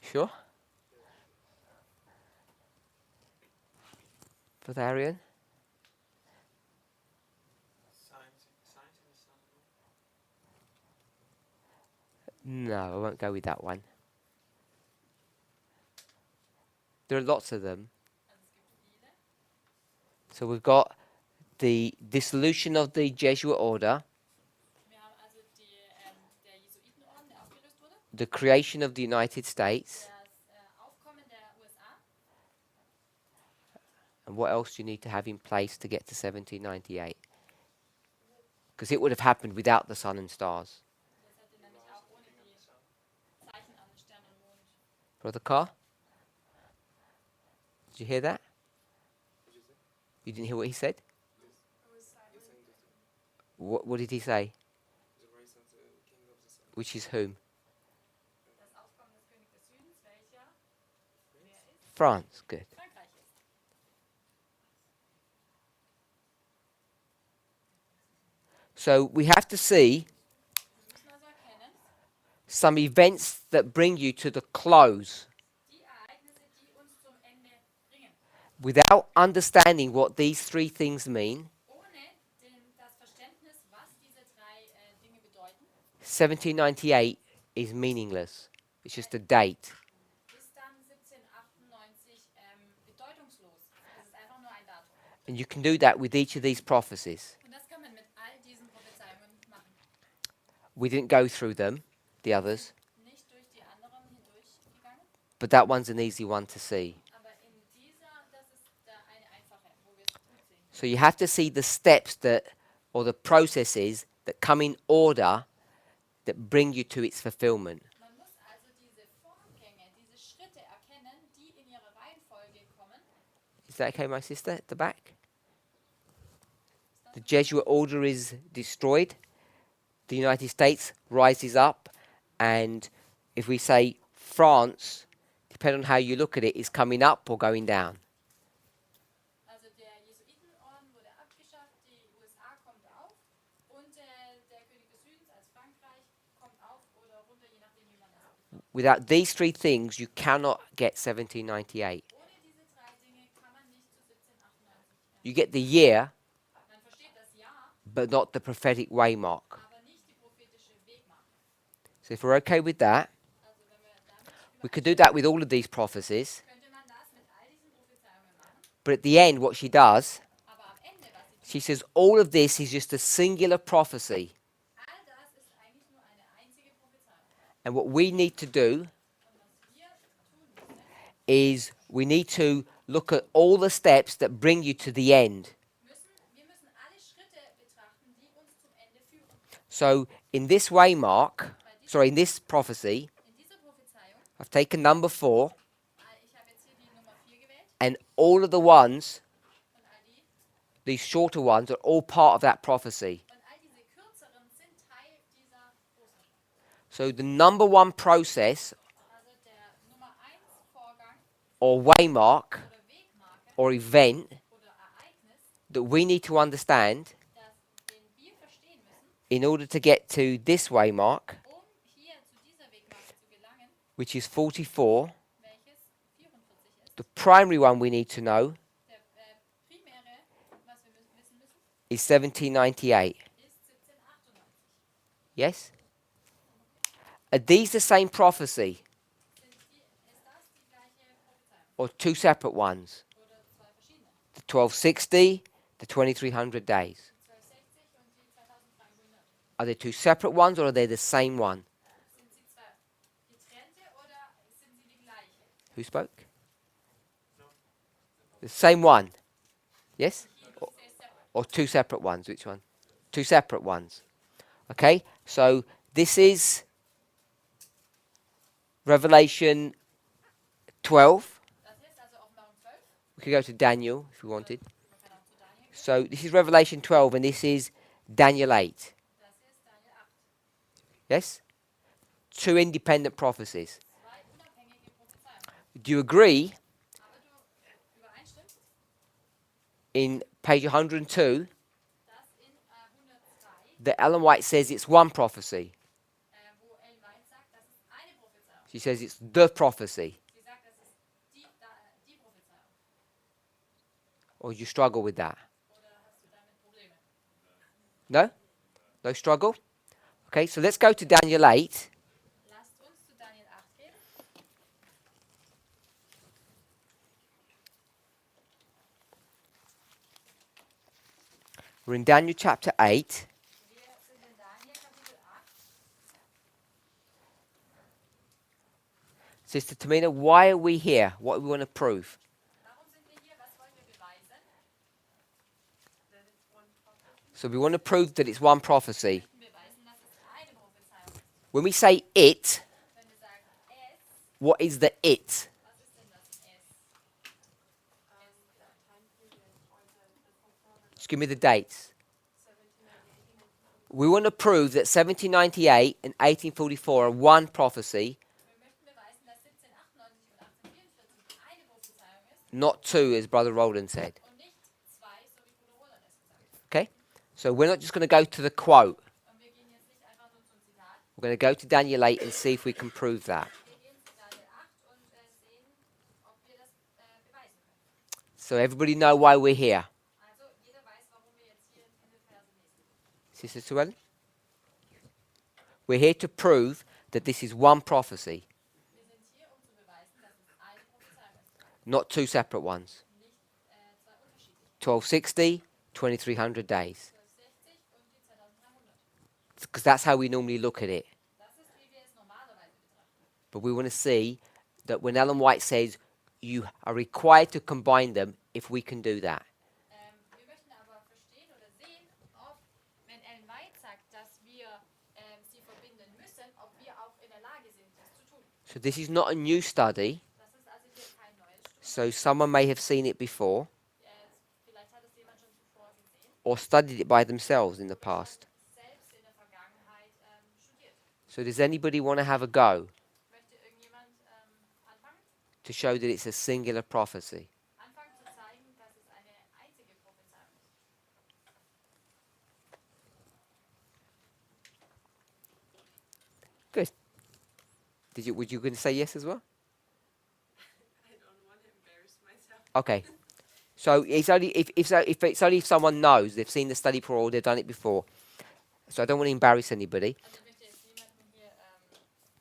Sure? Brother Arian? No, I won't go with that one. There are lots of them. Also es gibt viele. So we've got the dissolution of the Jesuit order, Wir haben also der Jesuitenorden, der aufgelöst wurde, the creation of the United States, das Aufkommen der USA. and what else do you need to have in place to get to 1798? Because it would have happened without the sun and stars. Das hätte nämlich auch ohne die Zeichen an Stern und Mond. Brother Carr? Did you hear that? You didn't hear what he said? What did he say? Which is whom? Das Aufkommen des Königs des Südens, welcher? Wer ist? France. Good. Frankreich ist. So we have to see Wir müssen also erkennen, some events that bring you to the close. die Ereignisse, die uns zum Ende bringen. Without understanding what these 3 things mean, Ohne das Verständnis, was diese 3 Dinge bedeuten, 1798 is meaningless. It's just a date. ist dann 1798 bedeutungslos. Das ist einfach nur ein Datum. And you can do that with each of these prophecies. Und das kann man mit all diesen Prophezeiungen machen. We didn't go through them, the others, nicht durch die anderen hindurchgegangen, but that one's an easy one to see. aber in dieser, das ist da eine einfache, wo wir es gut sehen. So you have to see the steps that, or the processes that come in order that bring you to its fulfillment. Man muss also diese Vorgänge, diese Schritte erkennen, die in ihrer Reihenfolge kommen. Is that okay, my sister, at the back? The Jesuit order is destroyed. The United States rises up. And if we say France, depending on how you look at it, is coming up or going down. Also der Jesuitenorden wurde abgeschafft, die USA kommt auf und der König des Südens als Frankreich kommt auf oder runter, je nachdem wie man das betrachtet. Without these three things, you cannot get 1798. Ohne diese drei Dinge kann man nicht zu 1798. You get the year, Man versteht das Jahr, but not the prophetic waymark. aber nicht die prophetische Wegmarke. So if we're okay with that, Also wenn wir damit we could do that with all of these prophecies. könnte man das mit all diesen Prophezeiungen machen, But at the end, what she does, aber am Ende, was sie she says all of this is just a singular prophecy. all das ist eigentlich nur eine einzige Prophezeiung. And what we need to do Und was wir tun müssen, is we need to look at all the steps that bring you to the end. wir müssen alle Schritte betrachten, die uns zum Ende führen. So in this waymark, in this prophecy, In dieser Prophezeiung, I've taken number 4, ich habe jetzt hier die Nummer 4 gewählt and all of the ones, und all die these shorter ones, are all part of that prophecy. und all diese kürzeren sind Teil dieser Botschaft. So the number 1 process Also der Nummer 1 Vorgang or waymark oder Wegmarke or event oder Ereignis, that we need to understand den wir verstehen müssen, in order to get to this waymark, um hier zu dieser Wegmarke zu gelangen, which is 44. welches 44 ist. The primary one we need to know Der primäre, was wir wissen müssen, is 1798. ist 1798. Yes? Are these the same prophecy Ist das die gleiche Prophezeiung or two separate ones? oder zwei verschiedene? The 1260, the 2300 days. 1260 und die 2300. Are they two separate ones or are they the same one? Sind sie zwei getrennte oder sind sie die gleiche? Who spoke? The same one. Yes? Or, Sehr separate. or two separate ones? Which one? Two separate ones. Okay? So this is Revelation 12. Das ist also Offenbarung 12. We could go to Daniel if we wanted. Man kann auch zu Daniel gehen. So this is Revelation 12 and this is Daniel 8. Das ist Daniel 8. Yes? Two independent prophecies. Zwei unabhängige Prophezeiungen. Do you agree Aber du übereinstimmst, in page 102 dass in 103, that Ellen White says it's one prophecy? wo Ellen White sagt, das ist eine Prophezeiung. She says it's the prophecy. Sie sagt, das ist die Prophezeiung. Or do you struggle with that? Oder hast du damit Probleme? No? No struggle? Okay, so let's go to Daniel 8. Lasst uns zu Daniel 8 gehen. We're in Daniel chapter 8. Wir sind in Daniel Kapitel 8. Sister Tamina, why are we here? What do we want to prove? Warum sind wir hier? Was wollen wir beweisen? So we want to prove that it's one prophecy. Wir beweisen, dass es eine Prophezeiung ist. When we say it, Wenn wir sagen es, what is the it? was ist denn das es? Just give me the dates. We want to prove that 1798 and 1844 are one prophecy, Wir möchten beweisen, dass 1798 und 1844 eine Prophezeiung ist not two, as Brother Roland said. und nicht zwei, so wie Bruder Roland es gesagt hat. Okay? So we're not just going to go to the quote. Und wir gehen jetzt nicht einfach nur zum Zitat. We're going to go to Daniel 8 and see if we can prove that. Wir gehen zu Daniel 8 und sehen, ob wir das beweisen können. So everybody know why we're here. Also jeder weiß, warum wir jetzt hier in den Versen lesen. Sister Suellen? We're here to prove that this is one prophecy, Wir sind hier, um zu beweisen, dass es eine Prophezeiung ist, not two separate ones. nicht zwei unterschiedliche. 1260, 2300 days. 1260 und die 2300. because that's how we normally look at it. Das ist, wie wir es normalerweise betrachten. But we want to see that when Ellen White says you are required to combine them, if we can do that. Wir möchten aber verstehen oder sehen, ob, wenn Ellen White sagt, dass wir sie verbinden müssen, ob wir auch in der Lage sind, das zu tun. So this is not a new study. Das ist also hier kein neues Studium. So someone may have seen it before Vielleicht hat es jemand schon zuvor gesehen, or studied it by themselves in the past. selbst in der Vergangenheit studiert. So does anybody want to have a go Möchte irgendjemand anfangen? to show that it's a singular prophecy? Anfangen zu zeigen, dass es eine einzige Prophezeiung ist. Good. Would you going to say yes as well? I don't want to embarrass myself. Okay. So it's only if it's only if someone knows they've seen the study before or they've done it before. So I don't want to embarrass anybody. Also ich möchte jetzt niemanden hier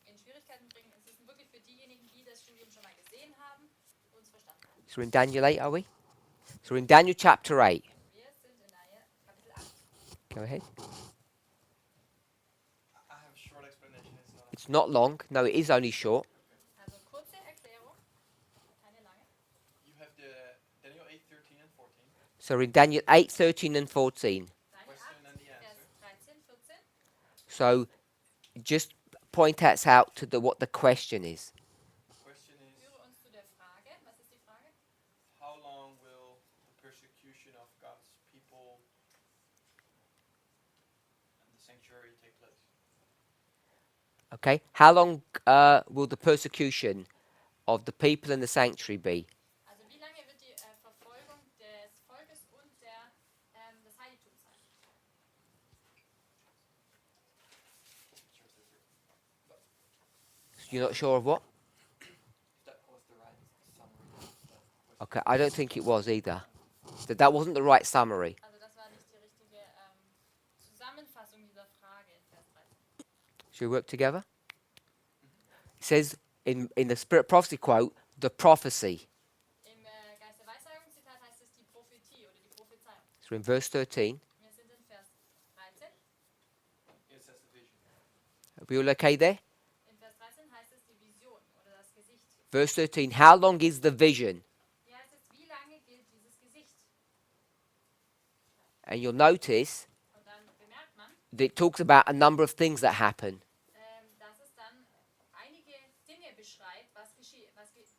in Schwierigkeiten bringen. Es ist wirklich für diejenigen, die das Studium schon mal gesehen haben und es verstanden haben. So we're in Daniel 8, are we? So we're in Daniel chapter 8. Wir sind in Kapitel 8. Go ahead. I have a short explanation. It's not long. No, it is only short. Also kurze Erklärung, keine lange. You have the Daniel 8, 13 and 14. So we're in Daniel 8, 13 and 14. Daniel Question 8, and the Vers answer. 13, 14. So just point us out to what the question is. Question is, Führe uns zu der Frage. Was ist die Frage? how long will the persecution of God's people and the sanctuary take place? Okay? How long will the persecution of the people in the sanctuary be? Also wie lange wird die Verfolgung des Volkes und des Heiligtums sein? You're not sure of what? That was the right summary. Okay, I don't think it was either. That wasn't the right summary. Also das war nicht die richtige Zusammenfassung dieser Frage in Vers 13. Should we work together? It says in the Spirit Prophecy quote, the prophecy. Im Geist der Weissagung Zitat heißt es die Prophetie oder die Prophezeiung. So in verse 13. Wir sind in Vers 13. It says the vision. Are we all okay there? In Vers 13 heißt es die Vision oder das Gesicht. Verse 13. How long is the vision? Hier heißt es, wie lange gilt dieses Gesicht? And you'll notice Und dann bemerkt man, that it talks about a number of things that happen. dass es dann einige Dinge beschreibt,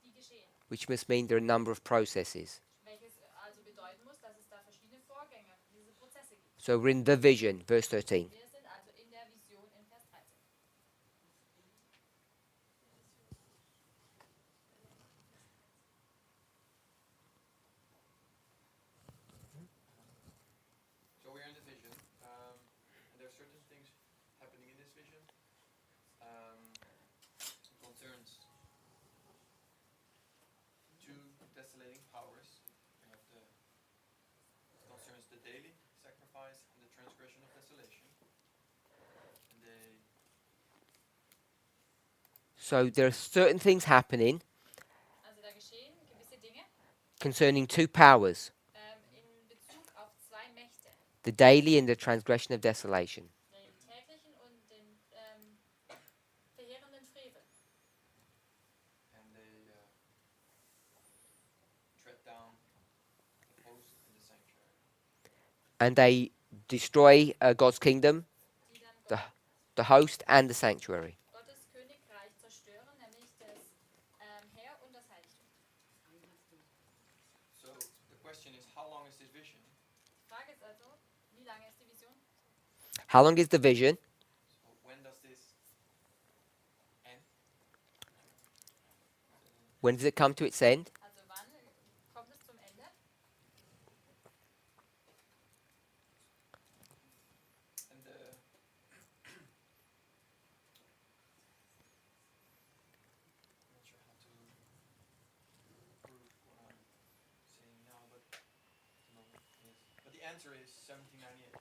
die geschehen. Which must mean there are a number of processes. Welches also bedeuten muss, dass es da verschiedene Vorgänge, diese Prozesse gibt. So we're in the vision, verse 13. Wir sind also in der Vision in Vers 13. So we're in the vision, and there are certain things happening in this vision. It concerns two desolating powers. We have it concerns the daily sacrifice and the transgression of desolation. And So there are certain things happening Also da geschehen gewisse Dinge concerning two powers, in Bezug auf zwei Mächte, the daily and the transgression of desolation. den täglichen und den verheerenden Frevel. they tread down the post in the sanctuary. And they destroy God's kingdom, Die dann the host and the sanctuary. Gottes Königreich zerstören, nämlich das Heer und das Heiligtum. So the question is, how long is this vision? Die Frage ist also, wie lange ist die Vision? How long is the vision? So when does this end? When does it come to its end? Also wann kommt es zum Ende? And I'm not sure how to prove what I'm saying now, but no, yes. But the answer is 1798.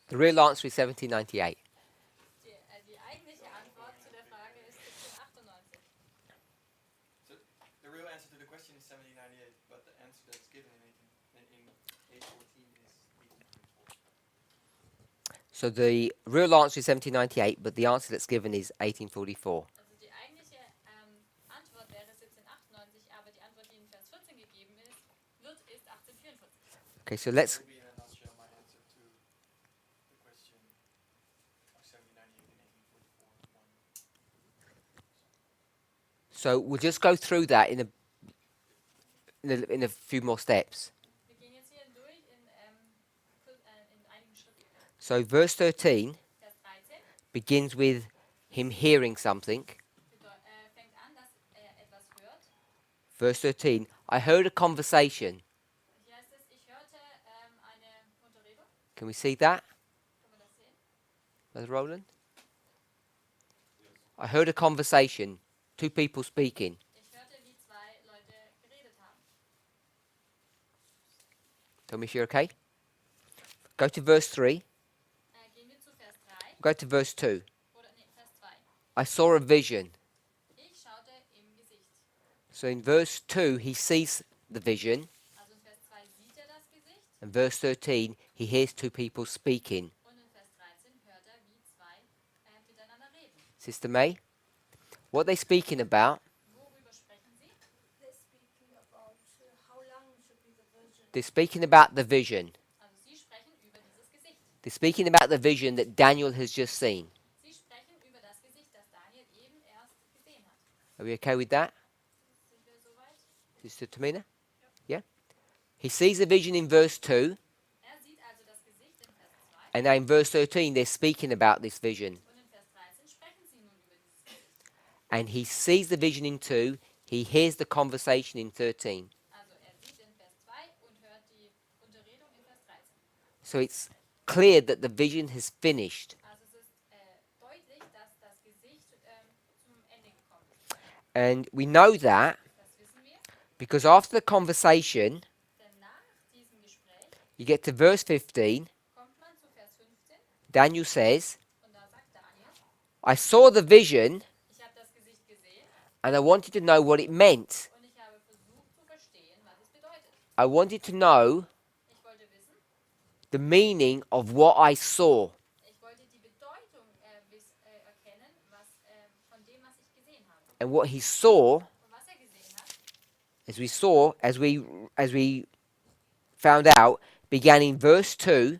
The real answer is 1798. Die eigentliche Antwort zu der Frage ist 1798. So the real answer to the question is 1798, but the answer that's given in 814 is 1824. So the real answer is 1798, but the answer that's given is 1844. Also die eigentliche Antwort wäre 1798, aber die Antwort, die in Vers 14 gegeben ist, ist 1844. Okay, so let's. That will be in a nutshell my answer to the question of 1798 and 1844. So we'll just go through that in a few more steps. Wir gehen jetzt hier durch in einigen Schritten. So verse 13 Vers 13 begins with him hearing something. fängt an, dass etwas hört. Verse 13, I heard a conversation. Hier heißt es, ich hörte eine Unterredung. Can we see that, Kann man das sehen? Brother Roland? I heard a conversation, two people speaking. Ich hörte, wie zwei Leute geredet haben. Tell me if you're okay. Go to verse 3. Gehen wir zu Vers 3 Go to verse 2. oder nee, Vers 2. I saw a vision. Ich schaute im Gesicht. So in verse 2, he sees the vision. Also in Vers 2 sieht das Gesicht And verse 13, he hears two people speaking. und in Vers 13 hört wie zwei miteinander reden. Sister May, what are they speaking about? Worüber sprechen sie? They're speaking about how long should be the vision. They're speaking about the vision. Also sie sprechen über dieses Gesicht. They're speaking about the vision that Daniel has just seen. Sie sprechen über das Gesicht, das Daniel eben erst gesehen hat. Are we okay with that, Sind wir soweit? Sister Tamina? Yeah? He sees a vision in verse 2, Sieht also das Gesicht in Vers 2 and now in verse 13, they're speaking about this vision. und in Vers 13 sprechen sie nun über dieses Gesicht. And he sees the vision in 2, he hears the conversation in 13. Also sieht in Vers 2 und hört die Unterredung in Vers 13. So it's clear that the vision has finished. Also es ist deutlich, dass das Gesicht zum Ende gekommen ist. And we know that Das wissen wir, because after the conversation, denn nach diesem Gespräch you get to verse 15, kommt man zu Vers 15 Daniel says, und da sagt Daniel, I saw the vision ich habe das Gesicht gesehen and I wanted to know what it meant. und ich habe versucht zu verstehen, was es bedeutet. I wanted to know Ich wollte wissen, the meaning of what I saw. ich wollte die Bedeutung erkennen, von dem, was ich gesehen habe. And what he saw, Und was gesehen hat, as we found out, began in verse 2, und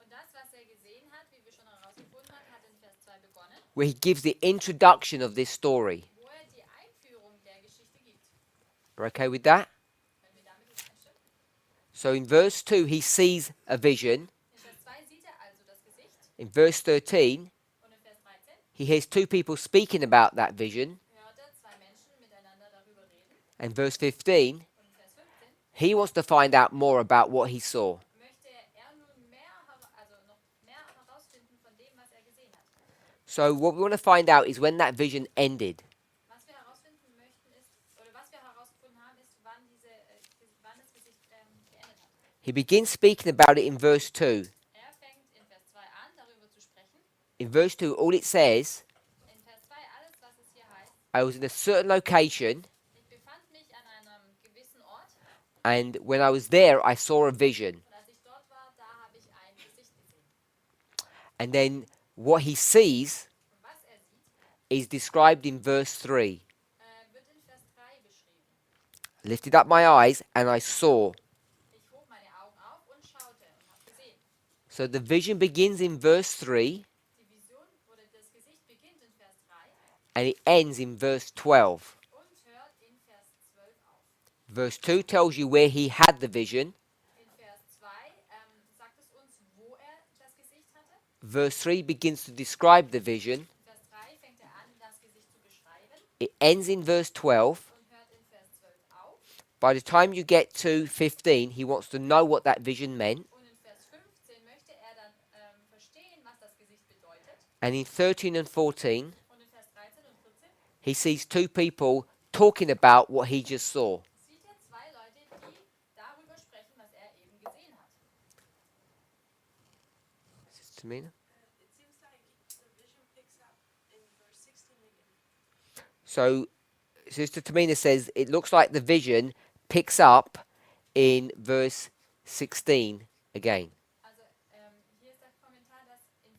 das, was gesehen hat, wie wir schon herausgefunden haben, hat in Vers 2 begonnen, where he gives the introduction of this story. wo die Einführung der Geschichte gibt. We're okay with that? Können wir damit übereinstimmen? So in verse 2, he sees a vision. In Vers 2 sieht also das Gesicht In verse 13, und in Vers 13 he hears two people speaking about that vision. hört zwei Menschen miteinander darüber reden. And verse 15, Und in Vers 15 he wants to find out more about what he saw. möchte nun noch mehr herausfinden von dem, was gesehen hat. So what we want to find out is when that vision ended. Was wir herausfinden möchten ist, oder was wir herausgefunden haben, ist, wann das Gesicht geendet hat. He begins speaking about it in verse 2. Fängt in Vers 2 an, darüber zu sprechen. In verse 2, all it says, In Vers 2 alles, was es hier heißt. I was in a certain location, Ich befand mich an einem gewissen Ort and when I was there, I saw a vision. und als ich dort war, da habe ich ein Gesicht gesehen. And then what he sees Und was sieht, is described in verse 3. wird in Vers 3 beschrieben. Lifted up my eyes, and I saw. Ich hob meine Augen auf und schaute und habe gesehen. So the vision begins in verse 3, Die Vision oder das Gesicht beginnt in Vers 3 and it ends in verse 12. und hört in Vers 12 auf. Verse 2 tells you where he had the vision. In Vers 2 sagt es uns, wo das Gesicht hatte. Verse 3 begins to describe the vision. In Vers 3 fängt an, das Gesicht zu beschreiben It ends in verse 12. und hört in Vers 12 auf. By the time you get to 15, he wants to know what that vision meant. Und in Vers 15 möchte dann verstehen, was das Gesicht bedeutet. And in 13 and 14, Und in Vers 13 und 14 he sees two people talking about what he just saw. sieht zwei Leute, die darüber sprechen, was eben gesehen hat. Sister Tamina? It seems like the vision picks up in verse 16 again. So Sister Tamina says it looks like the vision picks up in verse 16 again. Also hier ist der Kommentar, dass in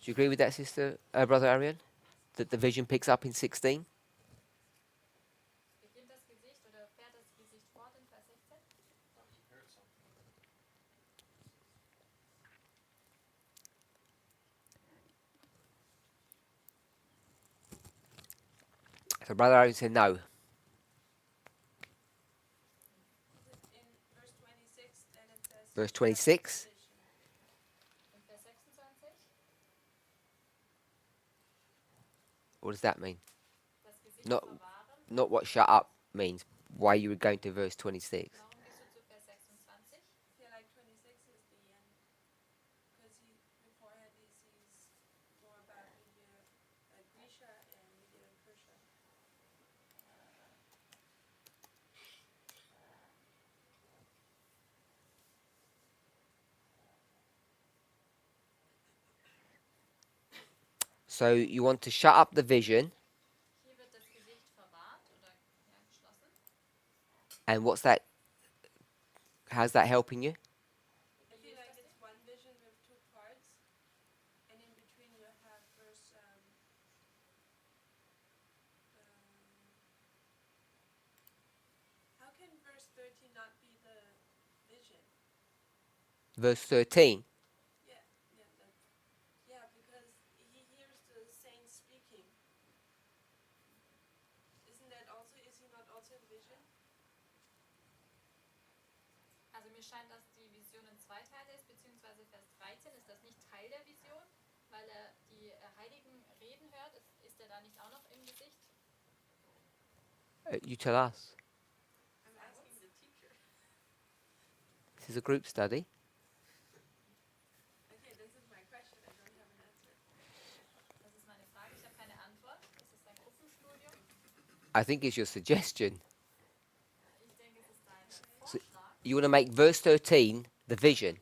you agree with that, sister, brother Arian? That the vision picks up in 16? Beginnt das Gesicht oder fährt das Gesicht fort in Vers 16? You heard something. So brother Arian said no. In verse 26, then it says. Verse 26. In Vers 26? What does that mean? Das Gesicht Not, verwahren. not what shut up means. Why you were going to verse 26. Warum gehst du zu Vers 26? I feel like 26 is the end. Because beforehand he's more about Media Grecia and Media Persia. So you want to shut up the vision, Hier wird das Gesicht verwahrt oder ja, geschlossen. and what's that? How's that helping you? I feel like it's one vision with two parts, and in between you have verse. How can verse 13 not be the vision? Verse 13. Yeah, because he hears the saints speaking. Isn't that also? Is he not also in vision? Also mir scheint, dass die Vision in zwei Teile ist, beziehungsweise Vers 13 ist das nicht Teil der Vision, weil er die Heiligen reden hört. Ist er da nicht auch noch im Gesicht? You tell us. I'm asking the teacher. This is a group study. Okay, this is my question. I don't have an answer. Das ist meine Frage, ich habe keine Antwort. Das ist ein Gruppenstudium. I think it's your suggestion. Ich denke, es ist dein So- Vorschlag. You want to make verse 13 the vision.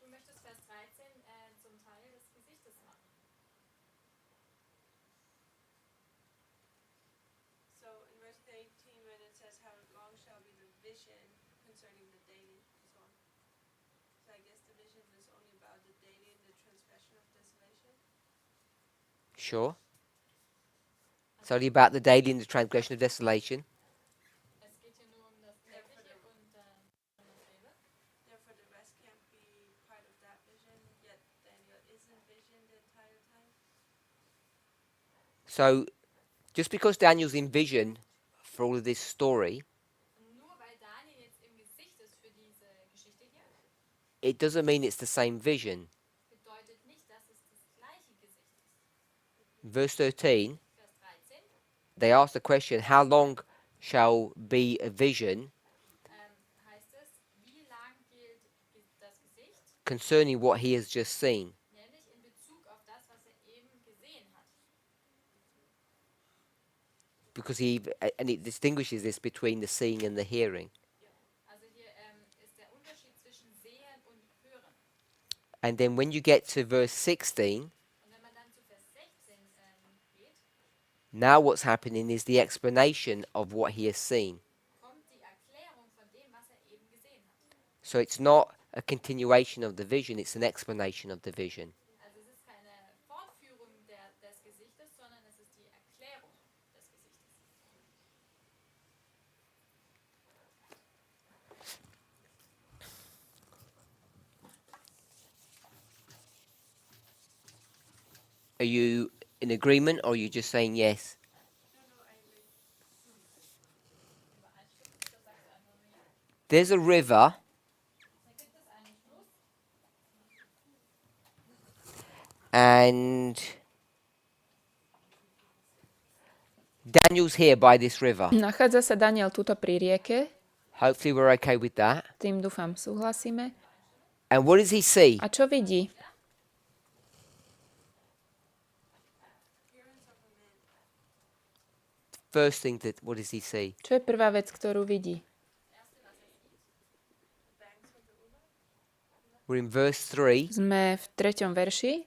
Du möchtest Vers 13 zum Teil des Gesichtes machen. So in verse 18, when it says, "How long shall be the vision concerning the daily," so on. So I guess the vision is only about the daily and the transgression of desolation. Sure. It's only about the daily and the transgression of desolation. Es geht hier nur um das Tägliche und dasselbe. Therefore, the rest can't be part of that vision. Yet Daniel is in vision the entire time. So just because Daniel's in vision for all of this story, Nur weil Daniel jetzt im Gesicht ist für diese Geschichte hier, it doesn't mean it's the same vision. bedeutet nicht, dass es das gleiche Gesicht ist. In verse 13, Vers 13 they ask the question, how long shall be a vision heißt es, wie lang gilt das Gesicht, concerning what he has just seen? nämlich in Bezug auf das, was er eben gesehen hat. Because and it distinguishes this between the seeing and the hearing. Also hier ist der Unterschied zwischen Sehen und Hören. And then when you get to verse 16, Und wenn man dann zu Vers 16 geht, now what's happening is the explanation of what he has seen. kommt die Erklärung von dem, was er eben gesehen hat. So it's not a continuation of the vision, it's an explanation of the vision. Also es ist keine Fortführung des Gesichtes, sondern es ist die Erklärung des Gesichtes. Are you in agreement or are you just saying yes? Übereinstimmend, das sagt einfach nur ja. There's a river Da gibt es einen Fluss and Daniel's here by this river. Nachádza sa Daniel tuto pri rieke, Hopefully we're okay with that. tým dúfam súhlasíme. And what does he see? A čo vidí? Appearance of a man. First thing what does he see? Čo je prvá vec, ktorú vidí? Banks of the river. We're in verse 3. Sme v 3. verši.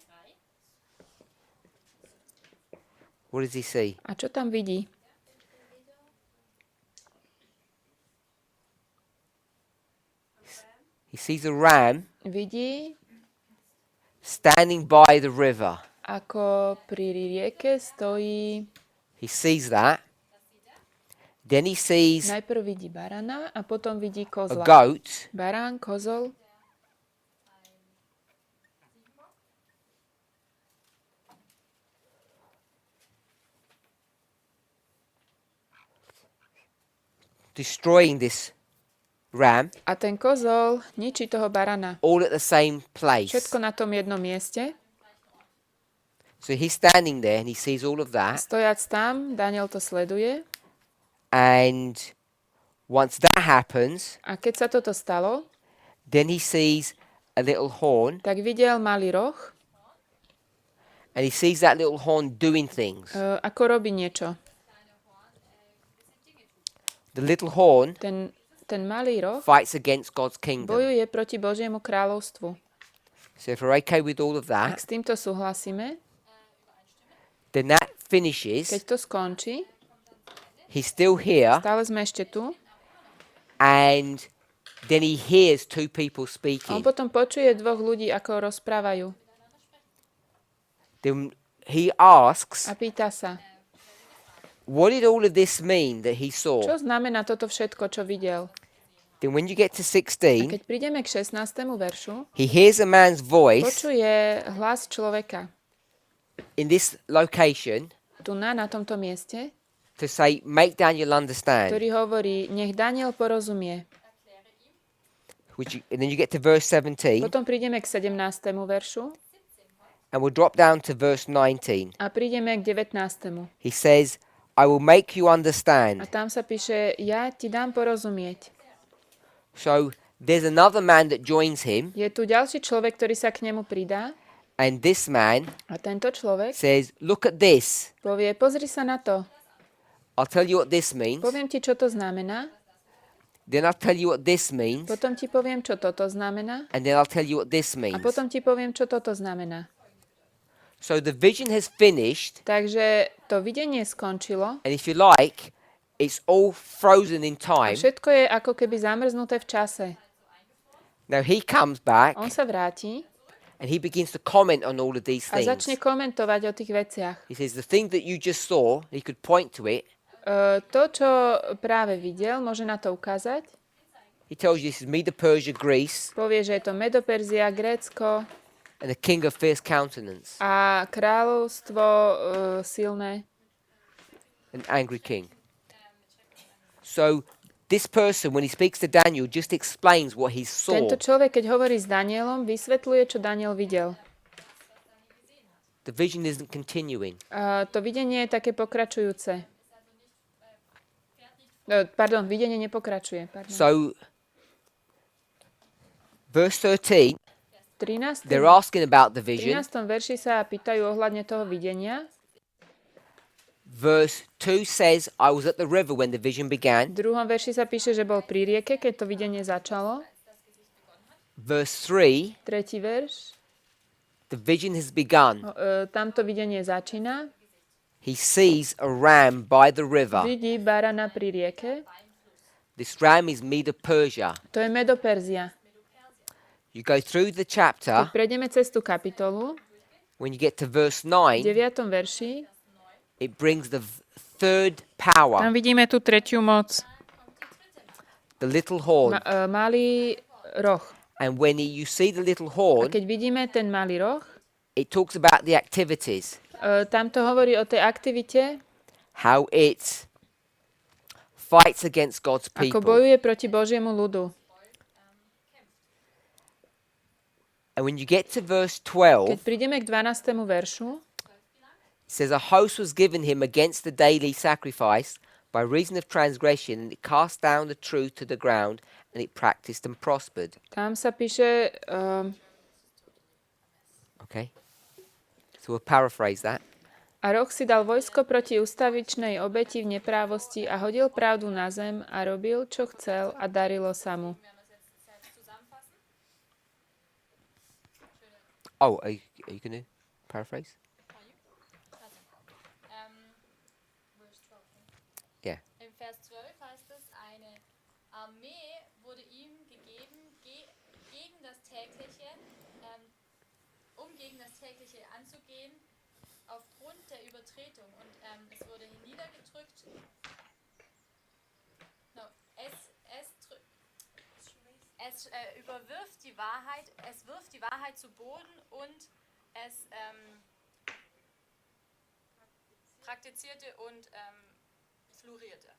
What does he see? A čo tam vidí? He sees a ram Vidí standing by the river. ako pri rieke stojí, He sees that. Then he sees najprv vidí barana a potom vidí a kozla. goat. Barán, kozol, Destroying this ram a ten kozol ničí toho barana. all at the same place. Všetko na tom jednom mieste. So he's standing there and he sees all of that. Stojac tam, Daniel to sleduje. And once that happens, A keď sa toto stalo, then he sees a little horn tak videl malý roh, and he sees that little horn doing things. ako robí niečo. The little horn Ten malý roh fights against God's kingdom. bojuje proti Božiemu kráľovstvu. So if we're okay with all of Ak that, s týmto súhlasíme, then that finishes. keď to skončí, He's still here, stále sme ešte tu, and then he hears two people a on speaking. potom počuje dvoch ľudí, ako rozprávajú. Then he asks, A pýta sa, what did all of this mean that he saw? čo znamená toto všetko, čo videl? Then when you get to A 16, keď prídeme k 16. veršu, he hears a man's voice počuje hlas človeka in this location tu na tomto mieste, to say, make Daniel understand. ktorý hovorí, nech Daniel porozumie. And then you get to verse 17, Potom prídeme k 17. veršu and we'll drop down to verse 19. a prídeme k 19. He says, I will make you A understand. tam sa píše, ja ti dám porozumieť. So there's another man that joins him, Je tu ďalší človek, ktorý sa k nemu pridá and this man a tento človek says, look at this. povie, pozri sa na to, I'll tell you what this means. poviem ti, čo to znamená, Then I'll tell you what this means. potom ti poviem, čo toto znamená And then I'll tell you what this a means. potom ti poviem, čo toto znamená. So the vision has finished, Takže to videnie skončilo and if you like, it's all frozen in a time. všetko je ako keby zamrznuté v čase. Now he comes back On sa vráti and he begins to comment on all of these a things. začne komentovať o tých veciach. He says the thing that you just saw, he could point to it. To, čo práve videl, môže na to ukázať. He tells you this is Medo Persia, Greece, Povie, že je to Medoperzia, Grécko and a king of fierce countenance, a kráľovstvo silné. an angry king. So this person, when he speaks to Daniel, just explains what he saw. Tento človek, keď hovorí s Danielom, vysvetľuje, čo Daniel videl. The vision isn't continuing. To videnie je také pokračujúce. Videnie nepokračuje. Pardon. So, verse 13, 13. they're asking about the vision. 13. verši sa pýtajú ohľadne toho videnia. Verse 2 says, I was at the river when the vision began. V 2. verši sa píše, že bol pri rieke, keď to videnie začalo. Verse 3, 3. verš. the vision has begun. Tamto videnie začína. He sees a ram by the river. Vidí barana pri rieke. This ram is Medo Persia. To je Medoperzia. You go through the Keď chapter, prejdeme cez tú kapitolu, when you get to verse v 9, 9. verši, it brings the third power, tam vidíme tú tretiu moc. the little horn. Malý roh. And when you see the little A horn, keď vidíme ten malý roh, it talks about the activities, tam to hovorí o tej aktivite, how it fights against God's ako people. bojuje proti Božiemu ľudu. And when you get to verse Keď 12, prídeme k 12. veršu, it says, a host was given him against the daily sacrifice by reason of transgression, and it cast down the truth to the ground, and it practiced and prospered. tam sa píše, Okay? So we'll paraphrase that. a roh si dal vojsko proti ustavičnej obeti v neprávosti a hodil pravdu na zem a robil, čo chcel a darilo sa mu. Oh, are you going to paraphrase? Verse 12. Yeah. Im Vers 12 heißt es, eine Armee wurde ihm gegeben gegen das tägliche, um gegen das tägliche anzugehen, aufgrund der Übertretung und es wurde niedergedrückt. No, es überwirft die Wahrheit, es wirft die Wahrheit zu Boden und es praktizierte und florierte.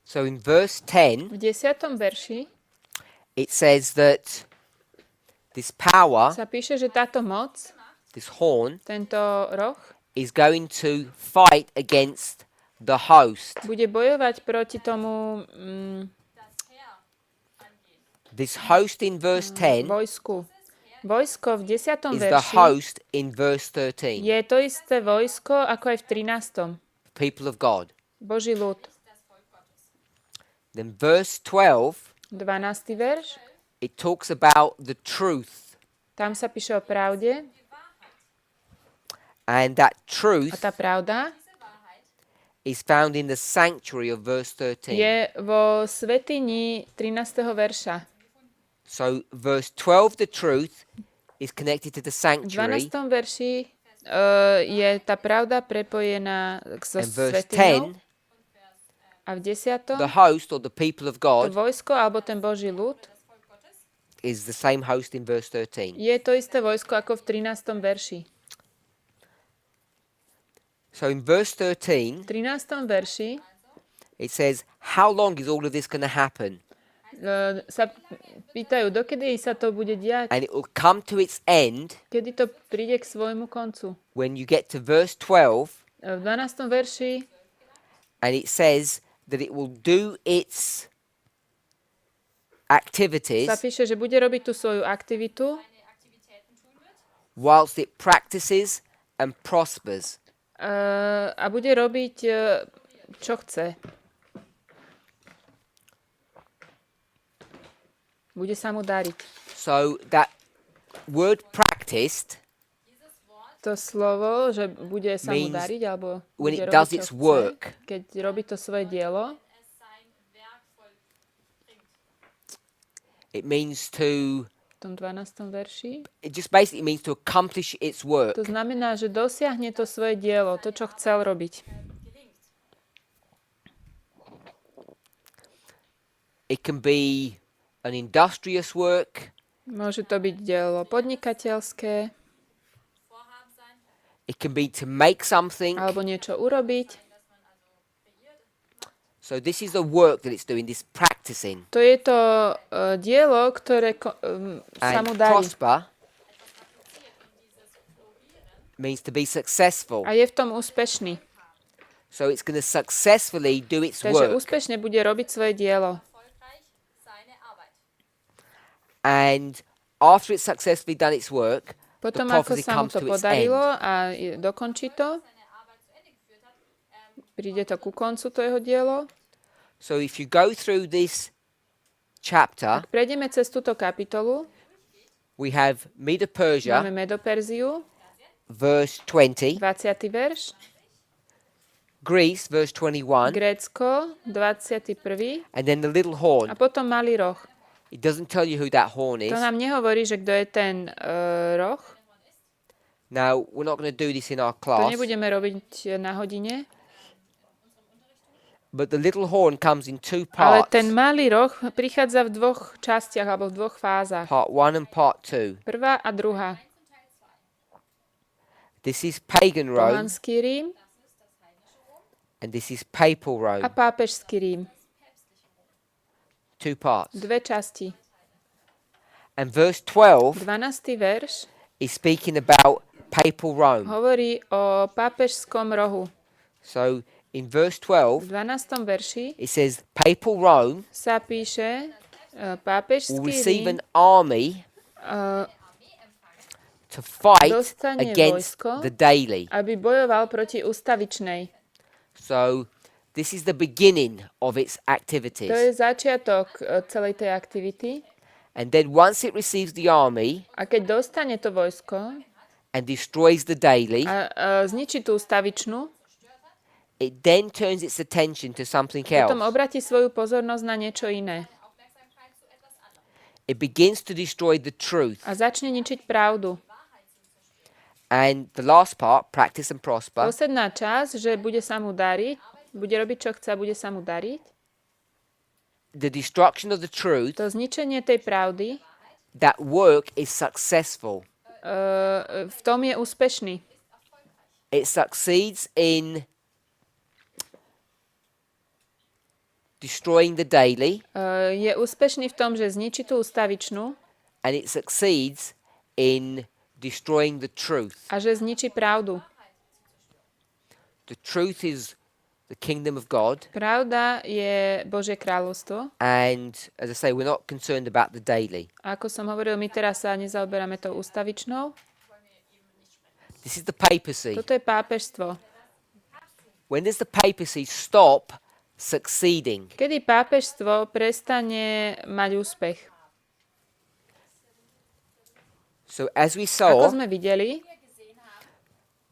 So in verse 10, V 10. verši it says that this power, sa píše, že táto moc, this horn, tento roh, is going to fight against the host. bude bojovať proti tomu Das Heer angehen. This host in verse 10 vojsku. Vojsko v 10. is the verši host in verse 13, je to isté vojsko, ako aj v 13. people of God. Boží ľud. Das Volk Gottes. Then verse 12, 12. verš, it talks about the truth. tam sa píše o pravde And that a truth tá pravda Diese Wahrheit is found in the sanctuary of verse 13. je vo svätyni 13. verša. So verse 12, the truth, is connected to the V sanctuary. 12. verši je tá pravda prepojená so And verse svätyňou 10, a v 10. the host or the people of to God vojsko alebo ten Boží ľud is the same host in verse 13. je to isté vojsko ako v 13. verši. So in verse 13, V 13. verši it says, how long is all of this going to happen? sa pýtajú, dokedy sa to bude diať, And it will come to its end kedy to príde k svojmu koncu. when you get to verse 12, V 12. verši and it says that it will do its activities sa píše, že bude robiť tú svoju aktivitu seine Aktivitäten tun wird. whilst it practices and prospers. a bude robiť, čo chce. Bude sa mu dariť. So that word practiced, Dieses Wort To slovo, že bude sa mu means dariť, alebo when bude it does robiť, its čo work. chce, keď robí to svoje dielo, es sein Werk vollbringt. it means to, v tom 12. verši, it just basically means to accomplish its work. to znamená, že dosiahne to svoje dielo, to, čo chcel robiť. Gelingt. It can be an industrious work. Môže to byť dielo podnikateľské, Vorhaben sein, It can be to make something. alebo niečo urobiť. dass man also kreiert. So this is the work that it's doing, this practicing. To je to dielo, ktoré sa And mu darí. prosper means to be successful. A je v tom úspešný. So it's going to successfully do its Takže work. úspešne bude robiť svoje dielo. Erfolgreich seine Arbeit. And after it's successfully done its work, the Potom, ako prophecy sa mu comes to to its podarilo end. a dokončí to, Seine Arbeit zu Ende geführt hat, príde to ku koncu, to jeho dielo. So if you go through this chapter, Ak prejdeme cez túto kapitolu, we have Medo-Persia, máme Medoperziu, verse 20, 20. verš, Greece, verse 21, Grécko, 21. and then the little a horn. potom malý roh. It doesn't tell you who that horn is. To nám nehovorí, že kto je ten roh. Now, we're not going to do this in our To class, nebudeme robiť na hodine. but the little horn comes in two Ale parts, ten malý roh prichádza v dvoch častiach alebo v dvoch fázach. part 1 and part 2. Prvá a druhá. This is pagan Rome, Pohanský Rím and this is papal a Rome. pápežský Rím. Two parts. Dve časti. And verse 12 12. verš is speaking about papal Rome. hovorí o pápežskom rohu. So in verse V 12, 12. verši it says papal Rome sa píše will pápežský receive Rím an army to fight dostane against vojsko, the daily. aby bojoval proti ustavičnej. So this is the beginning of its To je activities. začiatok celej tej aktivity. And then once it receives the army A keď dostane to vojsko and destroys the daily, a zničí tú ustavičnú, it then turns its attention to something potom else. obratí svoju pozornosť na niečo iné. Aufmerksamkeit zu etwas anderem. It begins to destroy the truth. A začne ničiť pravdu. And the last part, practice and prosper, Posledná časť, že bude sa mu dariť, bude robiť, čo chce a bude sa mu dariť. the destruction of the truth, To zničenie tej pravdy, that work is successful. v tom je úspešný. It succeeds in destroying the daily, Je úspešný v tom, že zničí tú ustavičnú and it succeeds in destroying the truth. a že zničí pravdu. The truth is the kingdom of God, Pravda je Božie kráľovstvo. and as I say, we're not concerned about the daily. A ako som hovoril, my teraz sa nezaoberáme tou ustavičnou. This is the papacy. Toto je pápežstvo. When does the papacy stop succeeding? Kedy pápežstvo prestane mať úspech? So as we Ako saw, sme videli,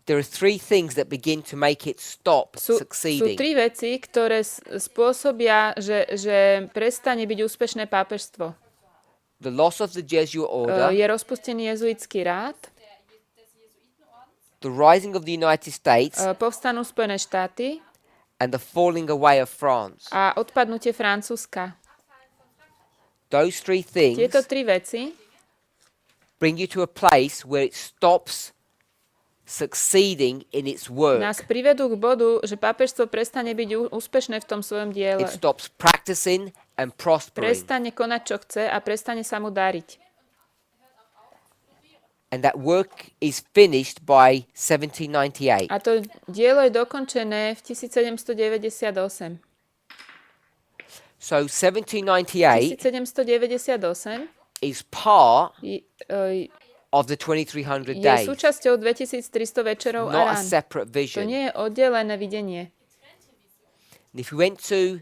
there are three things that begin to make it stop sú succeeding. tri veci, ktoré spôsobia, že prestane byť úspešné pápežstvo. The loss of the Jesuit order, Je rozpustený jezuitský rád, the rising of the United States, povstanú Spojené štáty and the falling away of France. a odpadnutie Francúzska. Those three things Tieto tri veci bring you to a place where it stops succeeding in its work. nás privedú k bodu, že pápežstvo prestane byť úspešné v tom svojom diele. It stops practicing and prospering. Prestane konať, čo chce a prestane sa mu dariť. And that work is finished by 1798. A to dielo je dokončené v 1798. So 1798 1798 is part je of the 2300 days, súčasťou 2300 večerov a not a rán. separate To vision. nie je oddelené videnie. And if we went to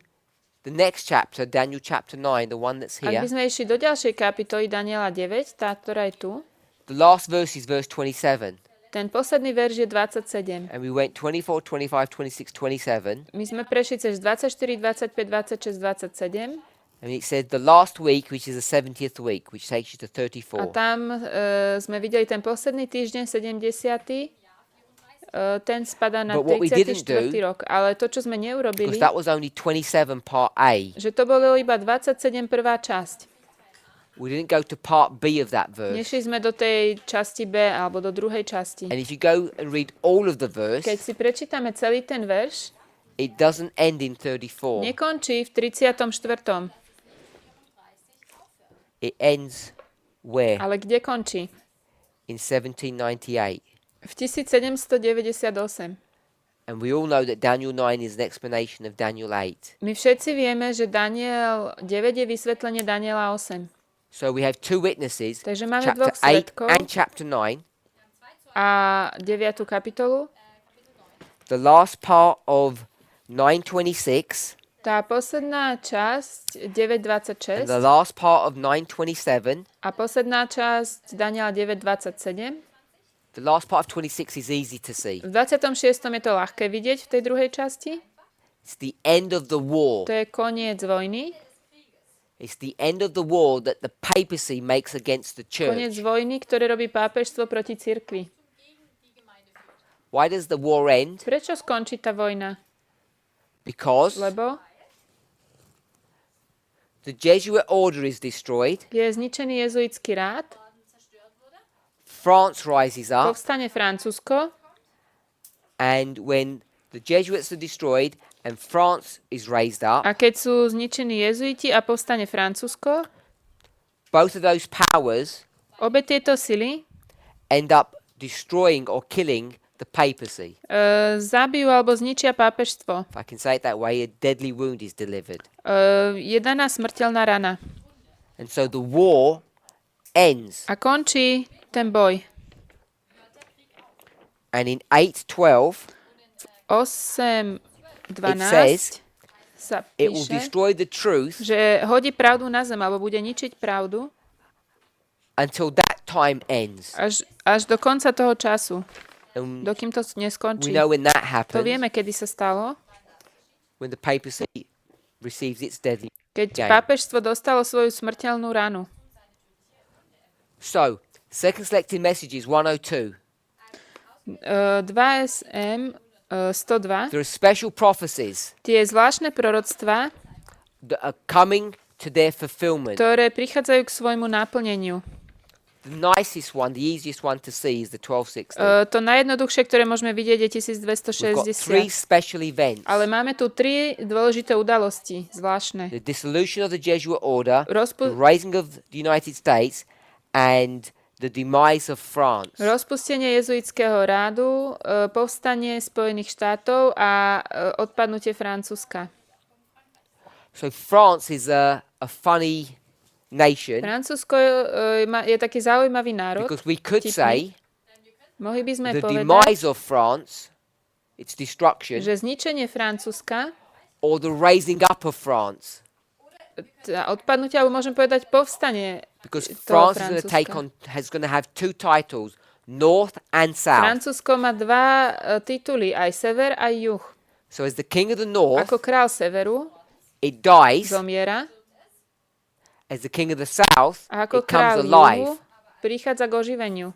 the next chapter, Daniel chapter 9, the one that's Ak here, by sme išli do ďalšej kapitoly Daniela 9, tá, ktorá je tu, the last verse is verse 27. ten posledný verš je 27. And we went 24, 25, 26, 27. My sme prešli cez 24, 25, 26, 27 And it said the last week, which is the 70th week, which takes you to a 34. tam sme videli ten posledný týždeň, 70. Ten spadá na But what we didn't 34. do, rok. Ale to, čo sme neurobili, Because that was only 27 part A. že to bolo iba 27 prvá časť. We didn't go to part B of that verse. Nešli sme do tej časti B alebo do druhej časti. And if you go and read all of the verse, Keď si prečítame celý ten verš, it doesn't end in 34. nekončí v 34. It ends where? Ale kde končí? In 1798. V 1798. And we all know that Daniel 9 is an explanation of Daniel 8. My všetci vieme, že Daniel 9 je vysvetlenie Daniela 8. So we have two witnesses, Takže máme chapter dvoch 8 svedkov and chapter 9. a 9. kapitolu. The last part of 926 Tá posledná časť and 9.26 the last part of 927. a posledná časť Daniela 9.27. The last part of 26 is easy to see. V 26. je to ľahké vidieť v tej druhej časti. It's the end of the war. To je koniec vojny. It's the end of the war that the papacy makes against the Koniec church. vojny, ktoré robí pápežstvo proti cirkvi. Why does the war end? Prečo skončí tá vojna? Because Lebo the Jesuit order is destroyed, je zničený jezuitský rád, France rises up, povstane Francúzsko and when the Jesuits are destroyed and France is raised up, a keď sú zničení jezuiti a povstane Francúzsko, both of those powers obe tieto sily end up destroying or killing the papacy. zabijú alebo zničia pápežstvo. If I can say it that way, a deadly wound is delivered. Je daná smrteľná rana. And so the war ends. A končí ten boj. And in 8:12, 8.12 sa it will píše, destroy the truth že hodí pravdu na zem, alebo bude ničiť pravdu until that time ends. až do konca toho času, And dokým to we neskončí. know when that To happens, vieme, kedy sa stalo, when the papacy receives its deadly keď game. pápežstvo dostalo svoju smrteľnú ranu. So, second selected message is 102. 2SM 102. There are special prophecies Tie zvláštne proroctvá, that are coming to their fulfillment. ktoré prichádzajú k svojmu naplneniu. The nicest one, the easiest one to see is the 1260. To najjednoduchšie, ktoré môžeme vidieť, je We've got three 1260. special events. Ale máme tu 3 dôležité udalosti, zvláštne. The dissolution of the Jesuit order, the Rozpu- raising of the United States, and the demise of France. Rozpustenie jezuitského rádu, povstanie Spojených štátov a odpadnutie Francúzska. So France is a funny nation Francúzsko je taký zaujímavý národ. because we could say Vtipný. Mohli by sme the povedať, demise of France, its destruction, že zničenie Francúzska, or the raising up of France. odpadnutie, alebo môžem povedať povstanie Because toho France is going to Francúzska. going to have two titles, North and South. Francúzsko má 2 tituly, aj sever, aj juh. So as the king of the North, Ako král severu it dies. zomiera As the king of the South, a ako it comes král alive. juhu prichádza k oživeniu.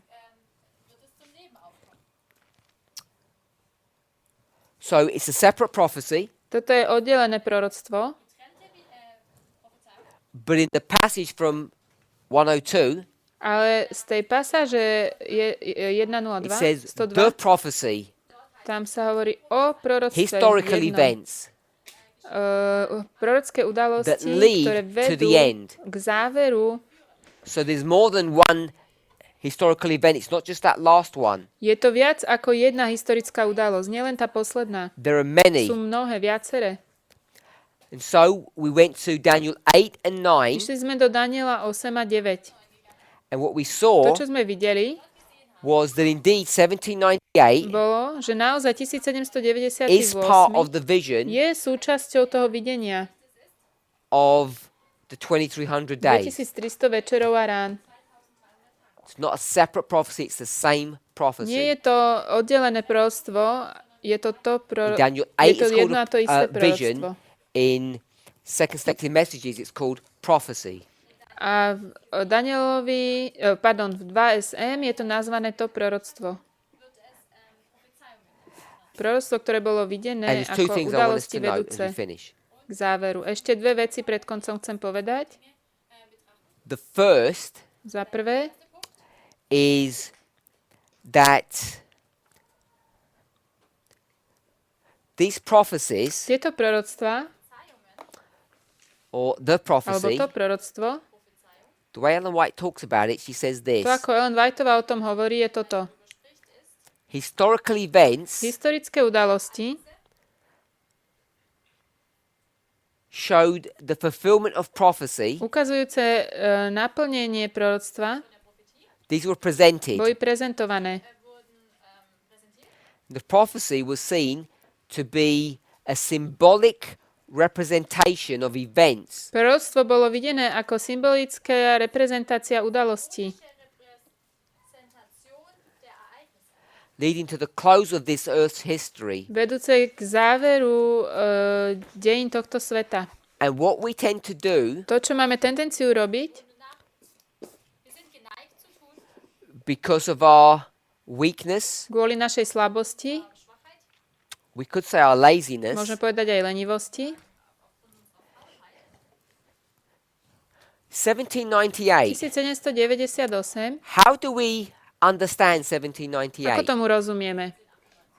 So it's a separate prophecy, Toto je oddelené proroctvo, but in the passage from 102, ale z tej pasáže 102, it says 102, the prophecy, tam sa hovorí o proroctve historical jednom. events Prorocké that udalosti, lead ktoré to vedú the end. k záveru. So there's more than one historical event. It's not just that last one. Je to viac ako jedna historická udalosť, nielen tá posledná. There are many. Sú mnohé, viaceré. And so we went to Daniel 8 and 9, Išli sme do Daniela 8 a 9. and what we To, saw čo sme videli, was that indeed 1798 bolo, že naozaj is part 1798 of the vision je súčasťou toho videnia of the 2300 days. 2300 večerov a rán. It's not a separate prophecy, it's the same Nie prophecy. je to oddelené proroctvo, je to In Daniel je 8 to is called jedno a to isté a vision. proroctvo. In Second Selected Messages, it's called prophecy. A v v 2SM je to nazvané to proroctvo. Proroctvo, ktoré bolo And videné there's two ako things I want us udalosti to note as vedúce we finish. k záveru. Ešte 2 veci pred koncom chcem povedať. The first Za prvé, is that these prophecies, tieto proroctvá, or the alebo prophecy, to proroctvo, the way Ellen White talks about it, she says this: to ako Ellen Whiteová o tom hovorí, je toto. historical events Historické udalosti showed the fulfillment of prophecy. ukazujúce naplnenie proroctva These were presented. boli prezentované. The prophecy was seen to be a symbolic representation of events Proroctvo bolo videné ako symbolická reprezentácia udalostí, leading to the close of this earth's history. vedúce k záveru dejín tohto sveta. And what we tend to do, To, čo máme tendenciu robiť, because of our weakness, kvôli našej slabosti, we could say our laziness, môžeme povedať aj lenivosti, 1798. 1798, How do we understand ako 1798? tomu rozumieme?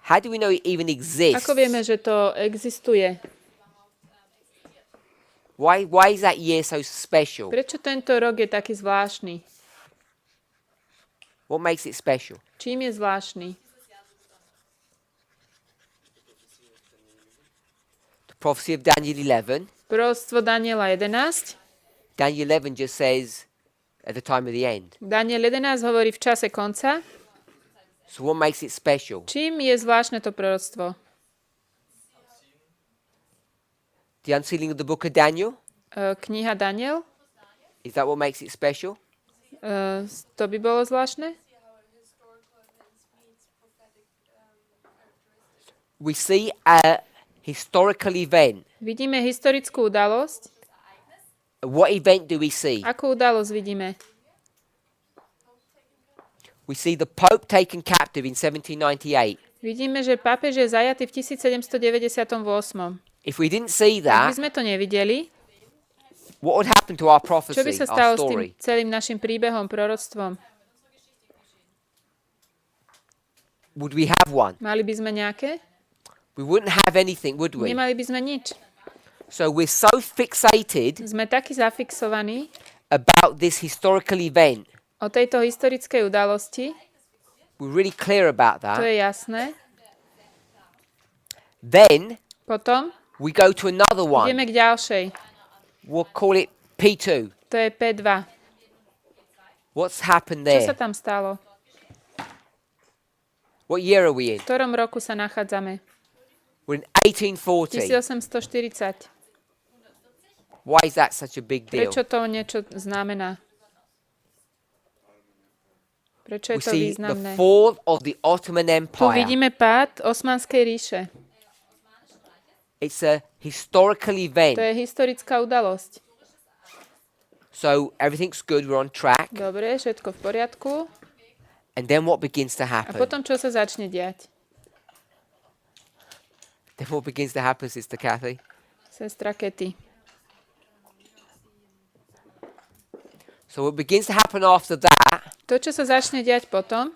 How do we know it even exists? Ako vieme, že to existuje? Why is that year so special? Prečo tento rok je taký zvláštny? What makes it special? Čím je zvláštny? The prophecy of Daniel 11. Proroctvo Daniela 11. Daniel 11 just says at the time of the end. Daniel 11 hovorí v čase konca. So what makes it special? Čím je zvláštne to proroctvo? The unsealing of the book of Daniel? Kniha Daniel? Is that what makes it special? To by bolo zvláštne? We see a historical event. Vidíme historickú udalosť. What event do we see? Akú udalosť vidíme? We see the Pope taken captive in 1798. Vidíme, že pápež je zajatý v 1798. If we didn't see Ak by that, sme to nevideli, what would happen to our čo by prophecy, sa our stalo s tým story? celým našim príbehom, proroctvom? Would we have one? Mali by sme nejaké? We wouldn't have anything, would we? Nemali by sme nič. So we're so fixated Sme takí zafixovaní about this historical event. o tejto historickej udalosti, We're really clear about to that. je jasné. Then Potom we go to another one. ideme k ďalšej. We'll call it P2. To je P2. What's happened Čo sa there? tam stalo? What year are we in? V ktorom roku sa nachádzame? We're in 1840. 1840. Why is that such a big deal? Prečo to niečo znamená? Prečo je We to see the významné? fall of the Ottoman Tu Empire. vidíme pád Osmanskej ríše. It's a historical To event. je historická udalosť. So everything's good, we're on track. Dobre, všetko v poriadku. And then what begins to A happen? potom čo sa začne diať? Then what begins to happen, Sister Kathy? Sestra Kety. So what begins to happen after that To, čo sa začne diať potom,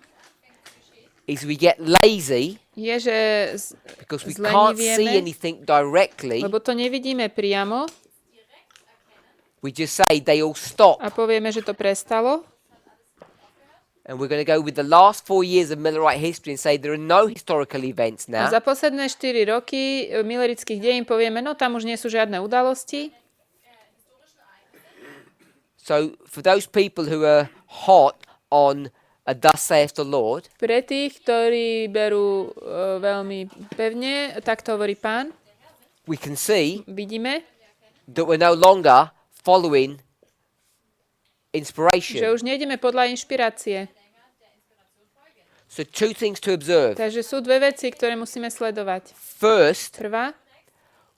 is we get lazy je, že because we can't see zlenivieme, anything directly. lebo to nevidíme priamo We just say they all stop. a povieme, že to prestalo. And we're going to go with the last 4 years of Millerite history and say there are no historical events A now. za posledné 4 roky milerických dejín povieme, no tam už nie sú žiadne udalosti. So for those people who are hot on a thus saith the Lord, Pre tých, ktorí berú veľmi pevne, tak to hovorí Pán, we can see vidíme, that we're no longer following že inspiration. už nejdeme podľa inšpirácie. So two things to observe. Takže sú dve veci, ktoré musíme sledovať. First, Prvá,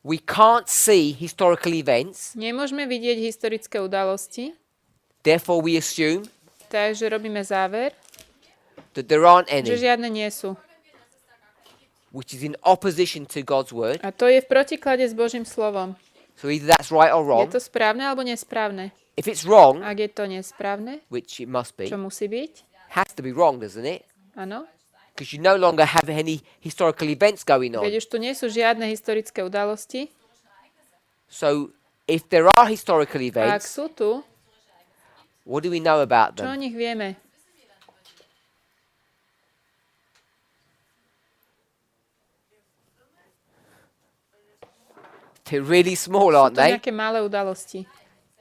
we can't see historical events, nemôžeme vidieť historické udalosti, therefore we assume takže robíme záver, that there aren't že any, žiadne nie sú. which is in opposition to God's word. A to je v protiklade s Božím slovom. So either that's right or Je wrong. to správne alebo nesprávne? If it's wrong, Ak je to nesprávne, which it must be, čo musí byť? has to be wrong, doesn't it? Áno. Because you no longer have any historical events going on. Veď už tu nie sú žiadne historické udalosti. So if there are historical A ak events, sú tu, what do we know about čo o them? nich vieme? They're really small, Sú aren't to they? nejaké malé udalosti.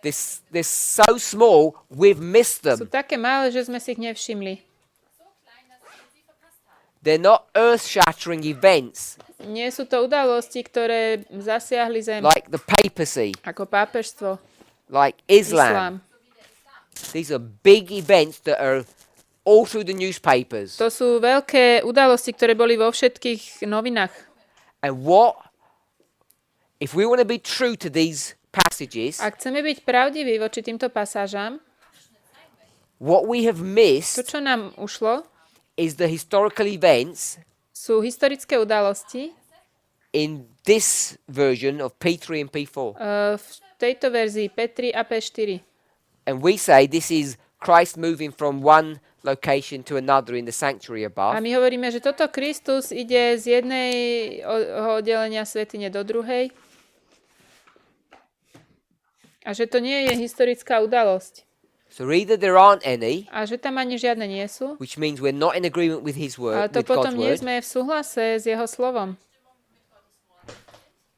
They're so small, we've missed Sú them. také malé, že sme si ich nevšimli. They're not earth-shattering events Nie sú to udalosti, ktoré zasiahli zem, like the papacy, ako pápežstvo, like islám. Islam. These are big events that are all through the newspapers. To sú veľké udalosti, ktoré boli vo všetkých novinách. And what, if we want to be true to these passages, Ak chceme byť pravdiví voči týmto pasážam, what we have to, missed čo nám ušlo, is the historical events sú historické udalosti in this version of P3 and P4. v tejto verzii P3 a P4. And we say this is Christ moving from one location to another in the sanctuary A above. my hovoríme, že toto Kristus ide z jednej oddelenia svätyne do druhej a že to nie je historická udalosť So either there aren't any, a že tam ani žiadne nie sú, which means we're not in agreement with his ale word, to with God's potom nie word, sme v súhlase s jeho slovom.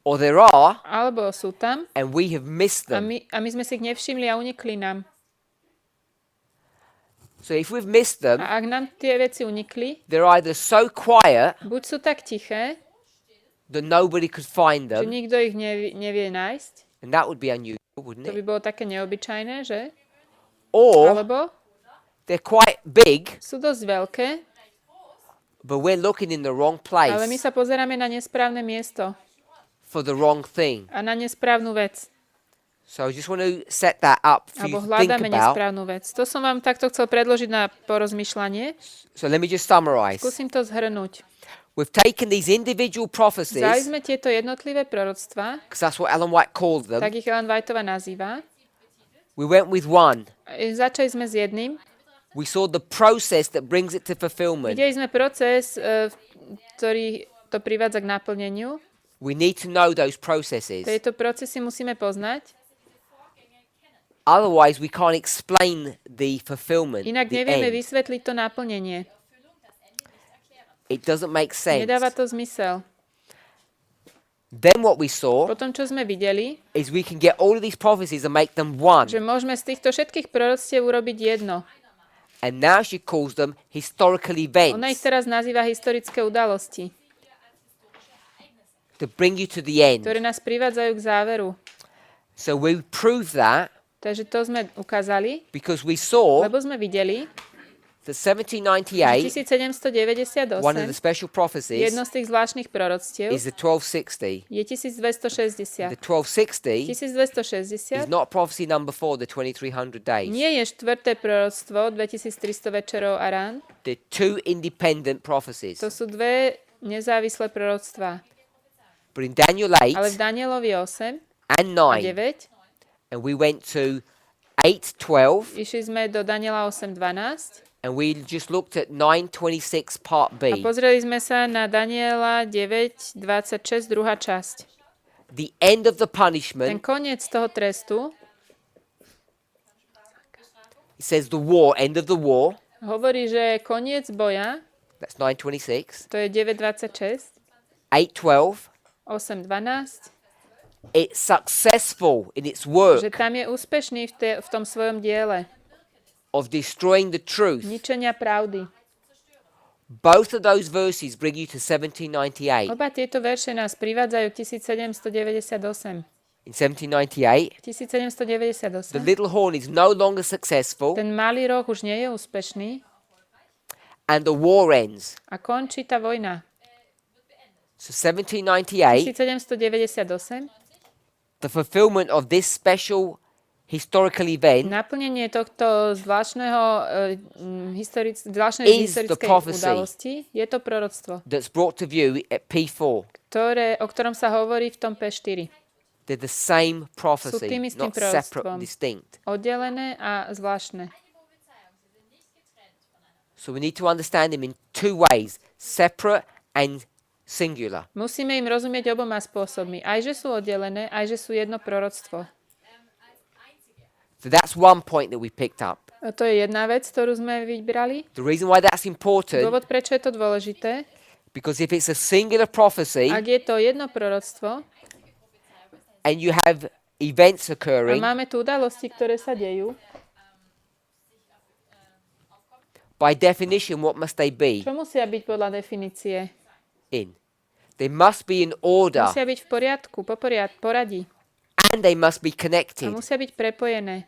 or there are Alebo sú tam and we have missed a them. my sme si ich nevšimli a unikli nám. So if we've missed them, A ak nám tie veci unikli, they're either so quiet buď sú tak tiché, that nobody could find že them, nikto ich nevie nájsť, and that would be unusual, wouldn't to by it? bolo také neobyčajné, že? Or Alebo they're quite big, sú dosť veľké, but we're looking in the wrong ale my place sa pozeráme na nesprávne miesto for the wrong thing. a na nesprávnu vec. So I just want to set that up for you Alebo to think hľadáme about. nesprávnu vec. To som vám takto chcel predložiť na porozmýšľanie. So let me just summarize. Skúsim to zhrnúť. We've taken these individual Vzali prophecies, sme tieto jednotlivé proroctvá, because that's what Ellen White called them. tak ich Ellen Whiteová nazýva. We went with one. Začali sme s jedným. We saw the process that brings it to fulfillment. Videli sme proces, ktorý to privádza k naplneniu. We need to know those processes. Tieto procesy musíme poznať. Otherwise, we can't explain the fulfillment, Inak the nevieme end. vysvetliť to naplnenie. It doesn't make sense. Nedáva to zmysel. Then what we saw Potom, čo sme videli, is we can get all of these prophecies and make them one. že môžeme z týchto všetkých proroctiev urobiť jedno. And now she calls them historical Ona ich events teraz nazýva historické udalosti, to bring you to the end. ktoré nás privádzajú k záveru. So we prove that Takže to sme ukázali, because we saw lebo sme videli, that že 1798, 1798, one of the special prophecies, jedno z tých zvláštnych proroctiev, is the 1260. je 1260. The 1260 is 1260 not prophecy number 4, the 2300 days. nie je štvrté proroctvo, 2300 večerov a rán. They're two independent prophecies. To sú dve nezávislé proroctvá. But in Daniel Ale v 8 Danielovi 8 and a 9, 9 and we went to 8:12, išli sme do Daniela 8.12 and we just looked at 9:26 part a B. pozreli sme sa na Daniela 9.26, druhá časť. The end of the Ten punishment, koniec toho trestu it says the war, end of the war, hovorí, že koniec boja, that's 9:26, to je 9.26, 8:12, 8.12, it's successful in its work že tam je úspešný v tom svojom diele of destroying the truth. ničenia pravdy. Both of those verses bring you to 1798. Oba tieto verše nás privádzajú k 1798. In 1798, 1798. the little horn is no longer successful Ten malý roh už nie je úspešný and the war ends. a končí tá vojna. So 1798, 1798. the fulfillment of this special historical event Naplnenie tohto zvláštnej Is the historickej prophecy. udalosti je to proroctvo, that's brought to view at P4. o ktorom sa hovorí v tom P4. They're the same prophecy, tým istým not separate, proroctvom. distinct. Oddelené a zvláštne. So we need to understand them in two ways, separate and singular. Musíme im rozumieť oboma spôsobmi. Aj, že sú oddelené, aj, že sú jedno proroctvo. So that's one point that we picked up. A to je jedna vec, ktorú sme vybrali. The reason why that's important, Dôvod, prečo je to dôležité, because if it's a singular prophecy ak je to jedno proroctvo and you have events a occurring, máme tu udalosti, ktoré sa dejú, by definition, what must they be čo musia byť podľa definície? in? They must be in order Musia byť v poriadku, poradí. and they must be A connected musia byť prepojené,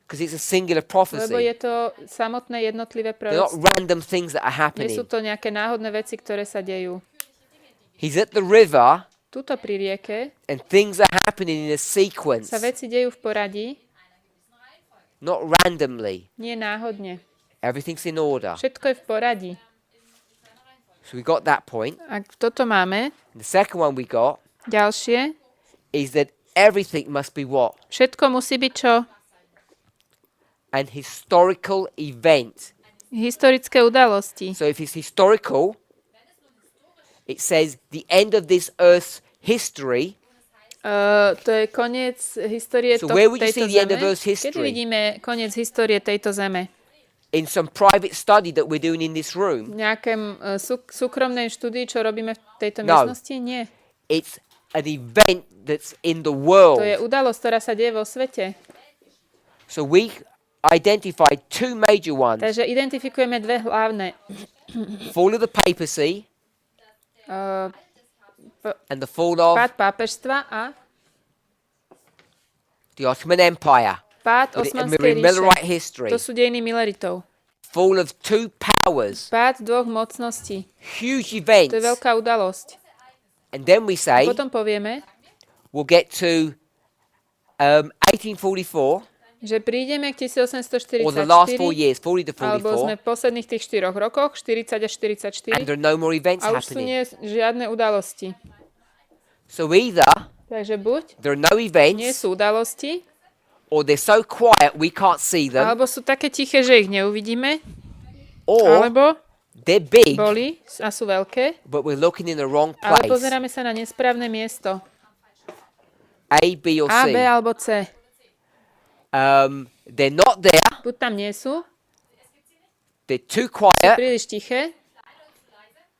because it's a singular lebo prophecy. je to samotné jednotlivé They're not proroctvo. random things that are Nie happening. sú to nejaké náhodné veci, ktoré sa dejú. He's at the river Tuto pri rieke and things are happening in a sequence, sa veci dejú v poradí, not randomly. nie náhodne. Everything's in order. Všetko je v poradí. So we got that point. Ak toto máme, And the second one we got ďalšie, is that everything must be what? všetko musí byť čo? An historical event. Historické udalosti. So if it's historical, it says the end of this earth's history. To je koniec histórie So where would you tejto see the end of zeme. Earth's Kedy history? vidíme koniec histórie tejto zeme? In some private study that we're doing in this V room. nejakém súkromnej štúdii, čo robíme v tejto No. miestnosti? Nie. It's an event that's in the To world. je udalosť, ktorá sa deje vo svete. So we identified two major ones. Takže identifikujeme dve hlavné. Fall of the papacy Uh, and the fall of pád pápežstva a the Ottoman Empire. pád But Osmanskej in Millerite ríše. history. To sú dejiny Mileritov. Fall of two powers. Pád dvoch mocností. Huge To events. je veľká udalosť. And then we say Potom povieme, we'll get to 1844, že prídeme k or the last 4 1844, years, 40 to alebo sme 44, v posledných tých 4 rokoch, 40 až 44, and there are no more events a už sú happening. nie žiadne udalosti. So either Takže buď there are no nie events, sú udalosti, or they're so quiet we can't see them, alebo sú také tiché, že ich neuvidíme, or alebo they're big, boli a sú veľké, but we're looking in the wrong ale place. pozeráme sa na nesprávne miesto. A, B, or A, B C. alebo C. They're not there, Buď tam nie sú, they're too sú quiet, príliš tiché,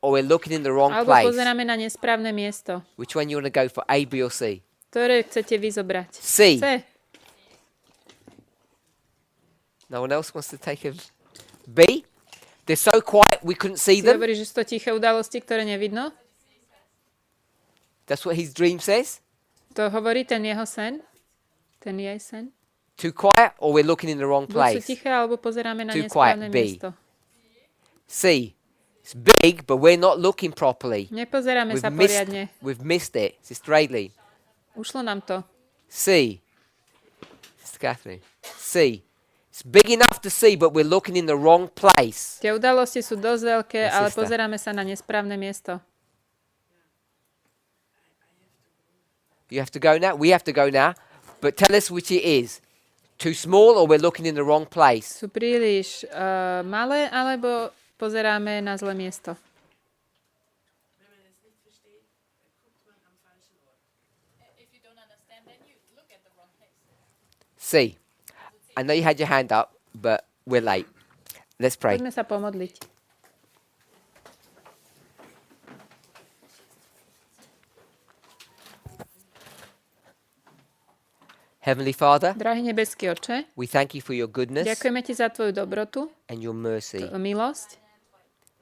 or we're looking in the wrong alebo place. pozeráme na nesprávne miesto. Which one you want to go for, A, B, or C? Ktoré chcete vyzobrať? C. C. No one else wants to take a B? They're so quiet we couldn't see Si them. hovorí, že sú to tiché udalosti, ktoré nevidno? That's what his dream says. To hovorí ten jeho sen? Ten jej sen? Too quiet, or we're looking in the wrong Buď sú place. tiché, alebo pozeráme na Too nesprávne quiet, B. miesto. C. It's big, but we're not looking properly. Nepozeráme sa poriadne. We've missed it. Sister Adley. Ušlo nám to. C. Sister Catherine. C. It's big enough to see, but we're looking in the wrong place. Tie udalosti sú dosť veľké, No, ale sister. pozeráme sa na nesprávne miesto. You have to go now? We have to go now. But tell us which it is. Too small, or we're looking in the wrong place. Sú príliš malé, alebo pozeráme na zlé miesto. If you don't understand, then you look at the wrong place. C. I know you had your hand up, but we're late. Let's pray. Poďme sa pomodliť. Heavenly Father, Drahý nebeský Oče, we thank you for your goodness ďakujeme Ti za Tvoju dobrotu, and your mercy. milosť.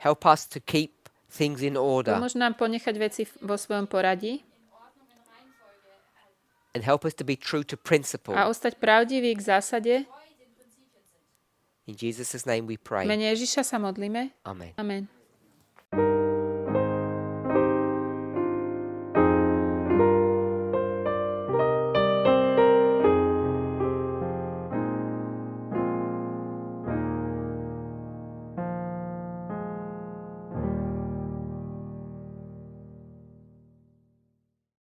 Help us to keep things in order Pomôž nám ponechať veci vo svojom poradí and help us to be true to principle. a ostať pravdivý k zásade. In Jesus' name we V pray. mene Ježiša sa modlíme. Amen. Amen.